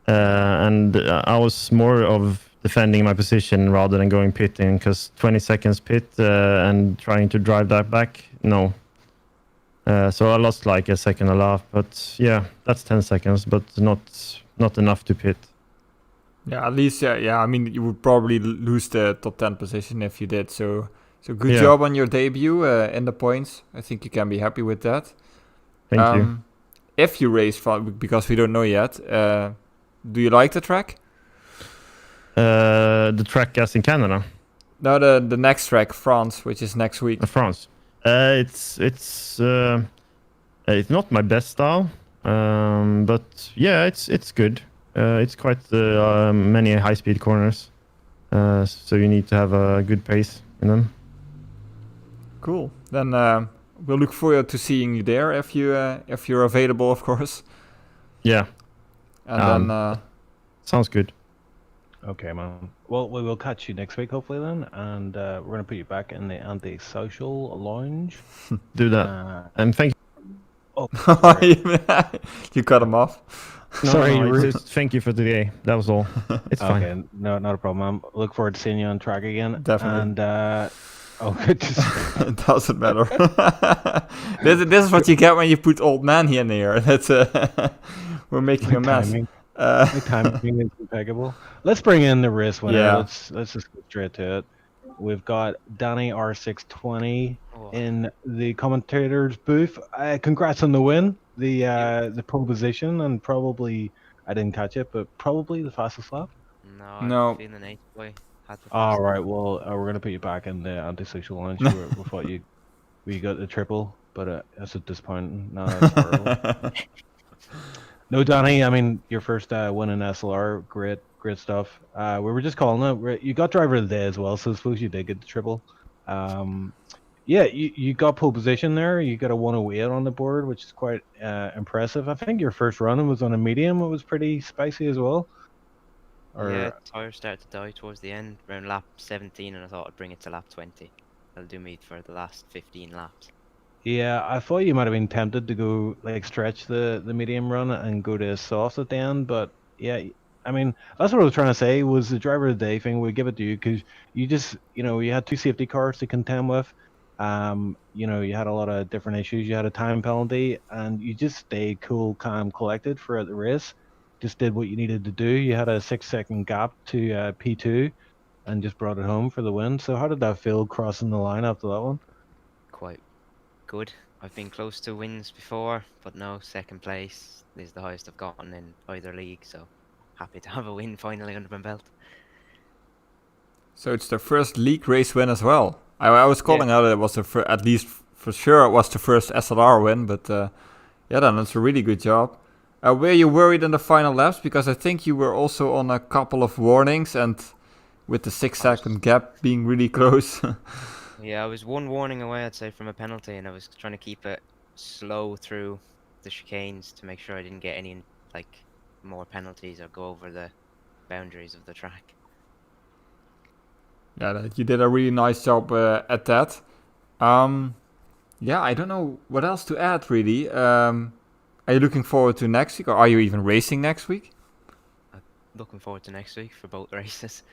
And I was more of defending my position rather than going pitting, because 20 seconds pit and trying to drive that back, no. So I lost like a second a lap, but yeah, that's 10 seconds, but not enough to pit.
Yeah, at least, yeah. I mean, you would probably lose the top 10 position if you did. So good
Yeah.
job on your debut in the points. I think you can be happy with that.
Thank you.
If you race, because we don't know yet, do you like the track?
The track as in Canada?
No, the next track, France, which is next week.
France. It's not my best style, but yeah, it's good. It's quite many high-speed corners, so you need to have a good pace in them.
Cool. Then we'll look forward to seeing you there if you're available, of course.
Yeah.
And then
sounds good.
Okay, man. Well, we will catch you next week, hopefully, then, and we're going to put you back in the anti-social lounge.
Do that. And thank you.
Oh,
you cut him off.
No, just thank you for today. That was all. It's fine.
Okay, no, not a problem. I look forward to seeing you on track again.
Definitely.
And, good to see
It doesn't matter. This is what you get when you put old man here in here. That's we're making a mess.
My timing is impeccable. Let's bring in the race winner.
Yeah.
Let's just go straight to it. We've got Danny R620 in the commentator's booth. Congrats on the win, the pole position, and probably, I didn't catch it, but probably the fastest lap.
No.
I've been an 8 boy.
All right, well, we're gonna put you back in the anti-social launch. We thought we got the triple, but that's a disappointing. No, that's horrible. No, Danny, I mean, your first win in SLR, great Great stuff. We were just calling it. You got driver of the day as well, so I suppose you did get the triple. Yeah, you got pole position there. You got a 108 on the board, which is quite impressive. I think your first run was on a medium. It was pretty spicy as well.
Yeah, tires started to die towards the end, around lap 17, and I thought I'd bring it to lap 20. That'll do me for the last 15 laps.
Yeah, I thought you might have been tempted to go like stretch the medium run and go to soft at the end, but yeah, I mean that's what I was trying to say was the driver of the day thing. We give it to you because you just you had 2 safety cars to contend with. You had a lot of different issues. You had a time penalty, and you just stayed cool, calm, collected throughout the race. Just did what you needed to do. You had a 6-second gap to P2, and just brought it home for the win. So how did that feel crossing the line after that one?
Quite good. I've been close to wins before, but no, second place is the highest I've gotten in either league, so happy to have a win finally under my belt.
So it's the first league race win as well. I was calling out it was at least for sure it was the first SLR win, but yeah, then it's a really good job. Were you worried in the final laps? Because I think you were also on a couple of warnings, and with the 6-second gap being really close.
Yeah, I was 1 warning away, I'd say, from a penalty, and I was trying to keep it slow through the chicanes to make sure I didn't get any more penalties or go over the boundaries of the track.
Yeah, you did a really nice job at that. Yeah, I don't know what else to add really. Are you looking forward to next week, or are you even racing next week?
Looking forward to next week for both races.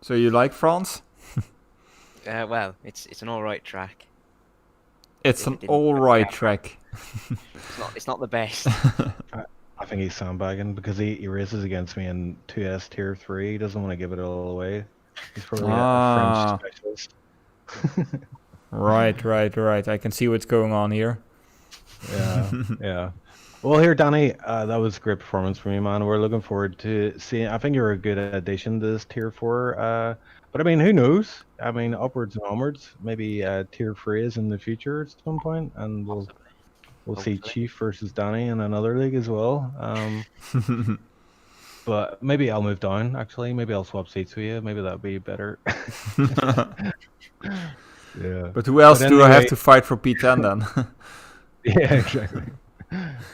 So you like France?
Well, it's an alright track.
It's an alright track.
It's not the best.
I think he's sandbagging because he races against me in 2S Tier 3. He doesn't want to give it all away. He's probably a French specialist.
Right. I can see what's going on here.
Yeah. Well, here, Danny, that was a great performance from you, man. We're looking forward to seeing. I think you're a good addition to this Tier 4. But I mean, who knows? I mean, upwards and onwards. Maybe Tier 3 is in the future at some point, and we'll see Chief versus Danny in another league as well. But maybe I'll move down. Actually, maybe I'll swap seats with you. Maybe that'd be better. Yeah.
But who else do I have to fight for P10 then?
Yeah, exactly.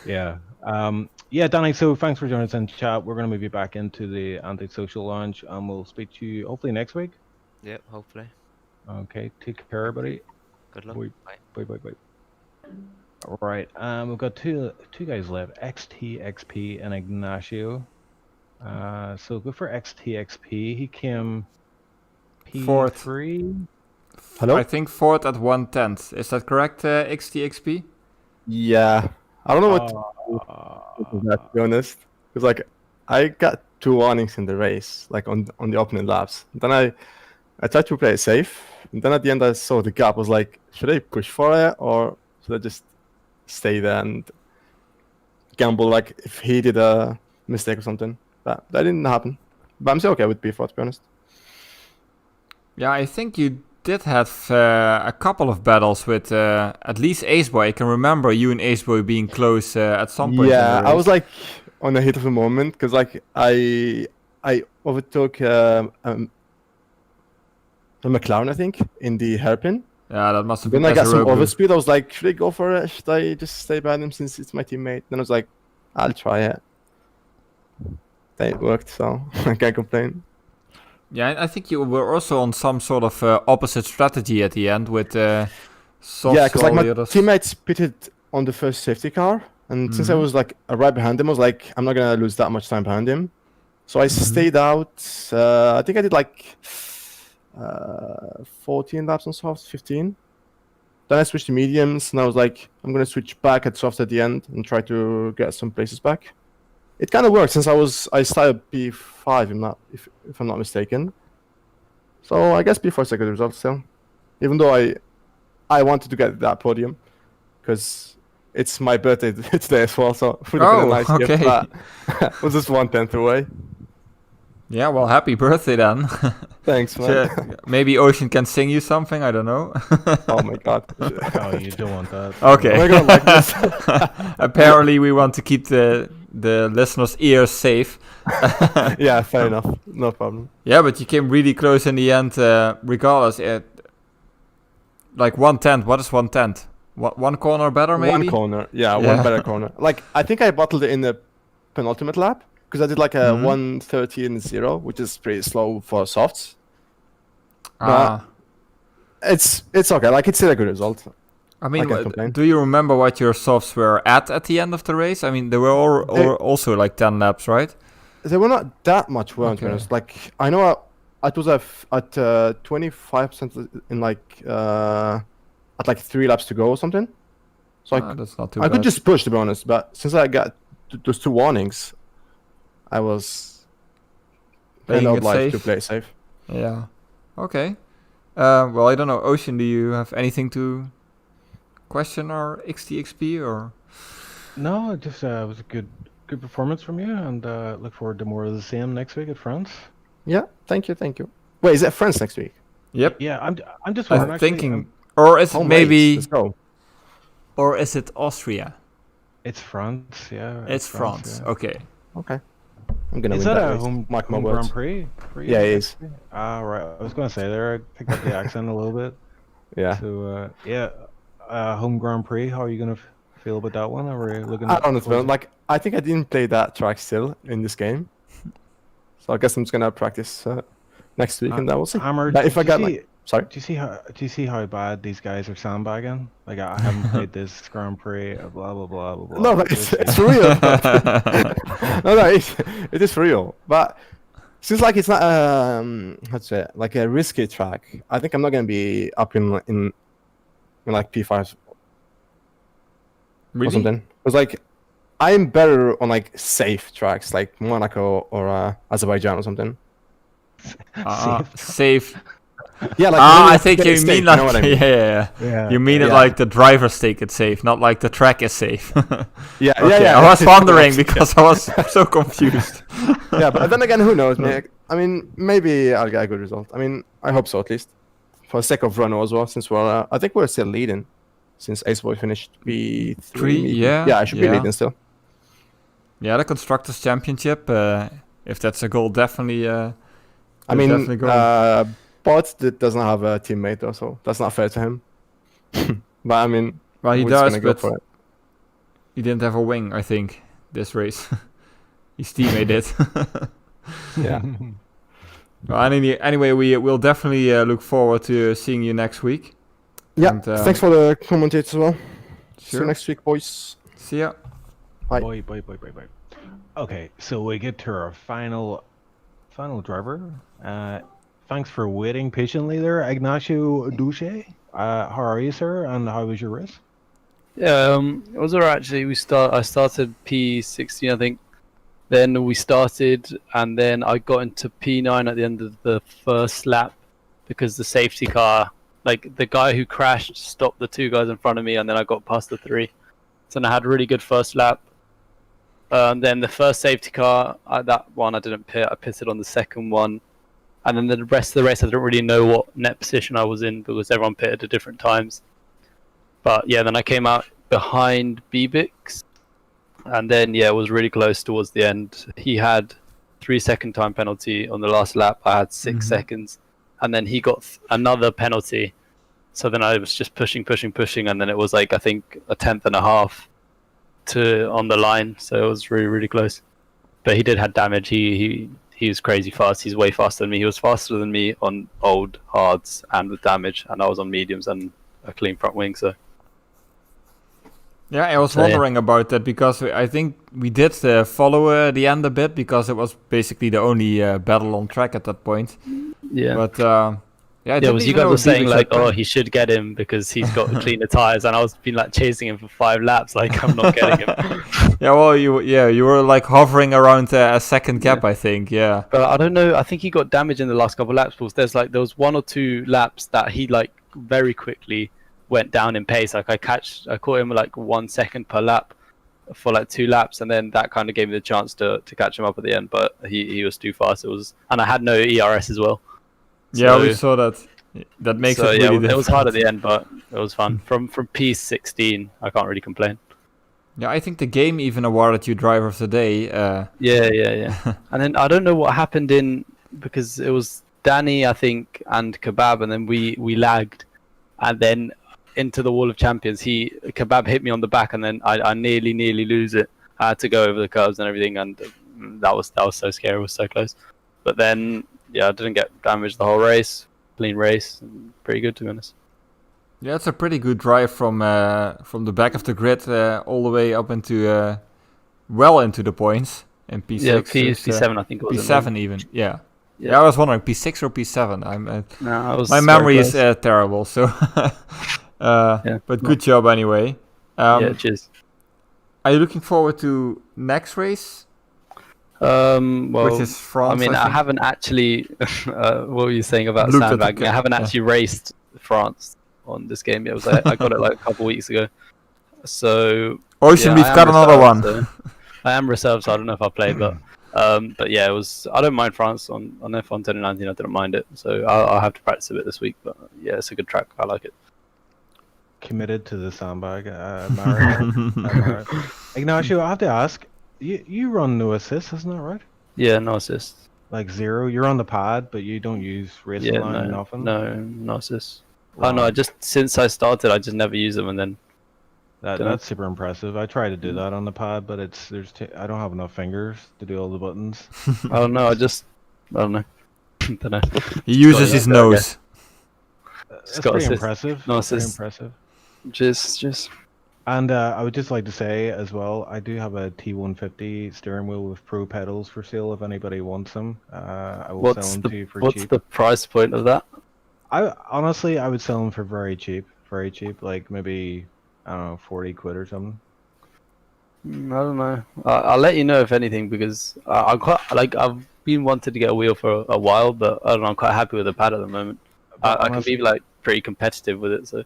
Yeah. Yeah, Danny, so thanks for joining us in chat. We're going to move you back into the Antisocial Lounge, and we'll speak to you hopefully next week.
Yep, hopefully.
Okay, take care, buddy.
Good luck.
Bye. All right, we've got two guys left, XTXP and Ignacio. So go for XTXP. He came P3.
Fourth.
Hello?
I think 4th at 1/10. Is that correct, XTXP?
Yeah. I don't know what to be honest. Because I got 2 warnings in the race, on the opening laps. Then I tried to play it safe. And then at the end I saw the gap. I was like, should I push for it or should I just stay there and gamble if he did a mistake or something? That didn't happen. But I'm still okay with P4, to be honest.
Yeah, I think you did have a couple of battles with at least Aceboy. I can remember you and Aceboy being close at some point.
Yeah, I was on the hit of a moment because I overtook a McLaren, I think, in the hairpin.
Yeah, that must have been.
Then I got some overspeed. I was like, should I go for it? Should I just stay behind him since it's my teammate? Then I was like, I'll try it. Then it worked, so I can't complain.
Yeah, I think you were also on some sort of opposite strategy at the end with Soft.
Yeah, because my teammates pitted on the first safety car, and since I was right behind him, I was like, I'm not gonna lose that much time behind him. So I stayed out. I think I did 14 laps on soft, 15. Then I switched to mediums, and I was like, I'm gonna switch back at soft at the end and try to get some places back. It kind of worked since I started P5, if I'm not mistaken. So I guess P4 is a good result still, even though I wanted to get that podium because it's my birthday today as well. So it would have been a nice gift, but I was just 1/10 away.
Yeah, well, happy birthday then.
Thanks, man.
So, maybe Ocean can sing you something. I don't know.
Oh my god.
Oh, you don't want that.
Okay.
Oh my god, like this.
Apparently, we want to keep the the listeners' ears safe.
Yeah, fair enough. No problem.
Yeah, but you came really close in the end, regardless. Like 1/10. What is 1/10? One corner better, maybe?
One corner. Yeah, one better corner. Like, I think I bottled it in the penultimate lap, because I did like a 1:13.0, which is pretty slow for softs. But it's okay. Like, it's still a good result.
I mean, do you remember what your softs were at the end of the race? I mean, they were also like 10 laps, right?
They were not that much worse, to be honest. Like, I know I was at 25% in like at like 3 laps to go or something. So
that's not too
I
bad.
could just push, to be honest. But since I got those 2 warnings, I was kind of obliged to play safe.
Yeah. Okay. Well, I don't know. Ocean, do you have anything to question our XTXP or?
No, it just was a good performance from you, and look forward to more of the same next week at France.
Yeah, thank you. Wait, is that France next week?
Yep.
Yeah, I'm just wondering.
I'm thinking, or is it maybe?
Let's go.
Or is it Austria?
It's France, yeah.
It's France.
Yeah.
Okay.
I'm gonna
is
win
that
that
a home
Mark my
Grand
words.
Prix?
Yeah, it is.
Right. I was gonna say there. I picked up the accent a little bit.
Yeah.
So home Grand Prix. How are you gonna feel about that one? Or are you looking?
I don't know. Like, I think I didn't play that track still in this game, so I guess I'm just gonna practice next week, and that will see.
Hammer,
but if I got like, sorry.
Do you see how bad these guys are sandbagging? Like, I haven't played this Grand Prix. Blah blah blah blah blah.
No, but it's for real. no, it is for real. But since like it's not how to say it, like a risky track, I think I'm not gonna be up in like P5
Really?
or something. Because like I'm better on like safe tracks like Monaco or Azerbaijan or something.
Safe.
Yeah, like
I think you
safe,
mean like
you know what I mean?
yeah. You mean it like the drivers take it safe, not like the track is safe.
Yeah,
okay.
yeah.
I was wondering because I was so confused.
Yeah, but then again, who knows, man? I mean, maybe I'll get a good result. I mean, I hope so at least. For the sake of Renault as well, since I think we're still leading. Since Aceboy finished P3. Yeah, I should be leading still.
Yeah, the Constructors' Championship, if that's a goal, definitely...
I mean, Bot doesn't have a teammate though, so that's not fair to him. But I mean...
Well, he does, but he didn't have a wing, I think, this race. His teammate did.
Yeah.
Well, anyway, we'll definitely look forward to seeing you next week.
Yeah,
and,
thanks for the commentators as well.
Sure.
See you next week, boys.
See ya.
Bye.
Bye. Okay, so we get to our final driver. Thanks for waiting patiently there, Ignacio Duche. How are you, sir? And how was your race?
Yeah, it was alright actually. I started P16, I think. Then we started, and then I got into P9 at the end of the first lap because the safety car, like the guy who crashed, stopped the 2 guys in front of me, and then I got past the 3. So I had a really good first lap. Then the first safety car, that one I didn't pit. I pitted on the second one. And then the rest of the race, I didn't really know what net position I was in because everyone pitted at different times. But yeah, then I came out behind Bibix. And then, yeah, it was really close towards the end. He had 3-second time penalty on the last lap. I had 6 seconds. And then he got another penalty. So then I was just pushing. And then it was like, I think, a 10th and a half on the line. So it was really, really close. But he did have damage. He was crazy fast. He's way faster than me. He was faster than me on old hards and with damage. And I was on mediums and a clean front wing. So
yeah, I was wondering about that because I think we did follow the end a bit because it was basically the only battle on track at that point.
Yeah.
But yeah,
you guys were saying like, oh, he should get him because he's got cleaner tires, and I was been like chasing him for 5 laps, like I'm not getting him.
Yeah, well, you were like hovering around a second gap, I think. Yeah.
But I don't know. I think he got damage in the last couple of laps because there was 1 or 2 laps that he like very quickly went down in pace. Like I caught him like 1 second per lap for like 2 laps, and then that kind of gave me the chance to catch him up at the end. But he was too fast. And I had no ERS as well.
Yeah, we saw that. That makes it really difficult.
It was hard at the end, but it was fun. From P16, I can't really complain.
Yeah, I think the game even awarded you Driver of the Day.
Yeah. And then I don't know what happened because it was Danny, I think, and Kebab, and then we lagged, and then into the Wall of Champions, Kebab hit me on the back, and then I nearly lose it. I had to go over the curves and everything, and that was so scary. It was so close. But then, yeah, I didn't get damaged the whole race. Clean race, pretty good to be honest.
Yeah, it's a pretty good drive from the back of the grid all the way up into well into the points in P6.
Yeah, P7 I think it was.
P7 even, yeah. I was wondering P6 or P7. My
very
memory is
close.
terrible, so. But good job anyway.
Yeah, cheers.
Are you looking forward to next race?
Well,
which is France.
I mean, I haven't actually. What were you saying about sandbagging? I haven't actually raced France on this game yet. I got it like a couple weeks ago. So.
Ocean, we've got another one.
So I am reserved, so I don't know if I'll play, but yeah, it was. I don't mind France on F1 2019. I didn't mind it, so I'll have to practice a bit this week. But yeah, it's a good track. I like it.
Committed to the sandbag. Mario. Ignacio, I have to ask. You run no assist, isn't that right?
Yeah, no assist.
Like 0. You're on the pad, but you don't use racing line or nothing.
No assist.
Wow.
Oh no! Since I started, I just never use them, and then.
That's super impressive. I try to do that on the pad, but I don't have enough fingers to do all the buttons.
I don't know. I don't know. Don't know.
He uses his nose.
That's pretty impressive.
No,
that's pretty impressive.
Just.
And I would just like to say as well, I do have a T150 steering wheel with Pro pedals for sale if anybody wants them. I will sell them to you for cheap.
What's the price point of that?
Honestly, I would sell them for very cheap, like maybe, I don't know, 40 quid or something.
I don't know. I'll let you know if anything, because I'm quite I've been wanting to get a wheel for a while, but I don't know. I'm quite happy with the pad at the moment. I can be like pretty competitive with it. So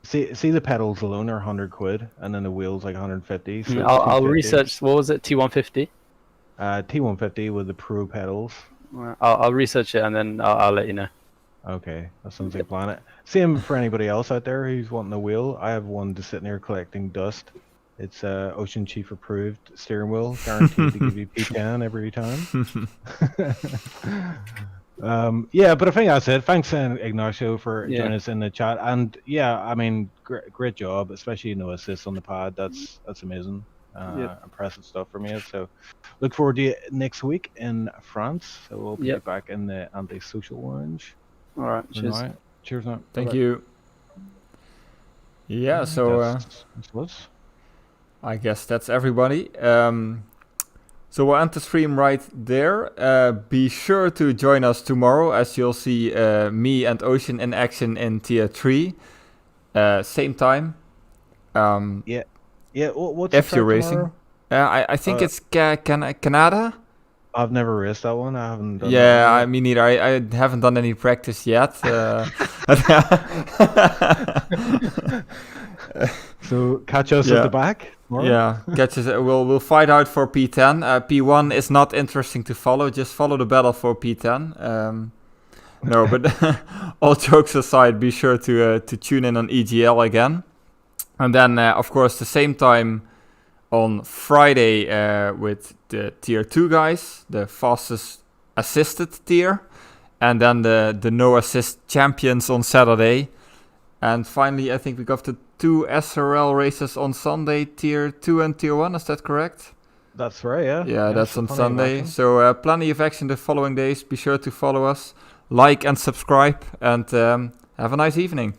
see the pedals alone are 100 quid, and then the wheels like 150. So
I'll research. What was it? T150.
T150 with the Pro pedals.
I'll research it and then I'll let you know.
Okay, that sounds like a plan. Same for anybody else out there who's wanting a wheel. I have one just sitting there collecting dust. It's Ocean Chief approved steering wheel, guaranteed to give you P10 every time. Yeah, but I think that's it. Thanks, Ignacio, for joining us in the chat. And yeah, I mean, great job, especially no assist on the pad. That's amazing. Impressive stuff from you. So look forward to you next week in France. So we'll be back in the anti-social orange.
All right, cheers.
Cheers, now.
Thank you. Yeah, so I guess that's everybody. So we'll end the stream right there. Be sure to join us tomorrow, as you'll see me and Ocean in action in Tier 3. Same time.
Yeah. What's
if you're racing? I think it's Canada.
I've never raced that one. I haven't done
I mean neither. I haven't done any practice yet.
So catch us at the back. Tomorrow?
Yeah, catch us. We'll fight out for P10. P1 is not interesting to follow. Just follow the battle for P10. No, but all jokes aside, be sure to tune in on EGL again, and then of course the same time on Friday with the Tier 2 guys, the fastest assisted tier, and then the no assist champions on Saturday. And finally, I think we got the 2 SRL races on Sunday, Tier 2 and Tier 1, is that correct?
That's right, yeah.
Yeah, that's on Sunday. So plenty of action the following days. Be sure to follow us, like and subscribe, and have a nice evening.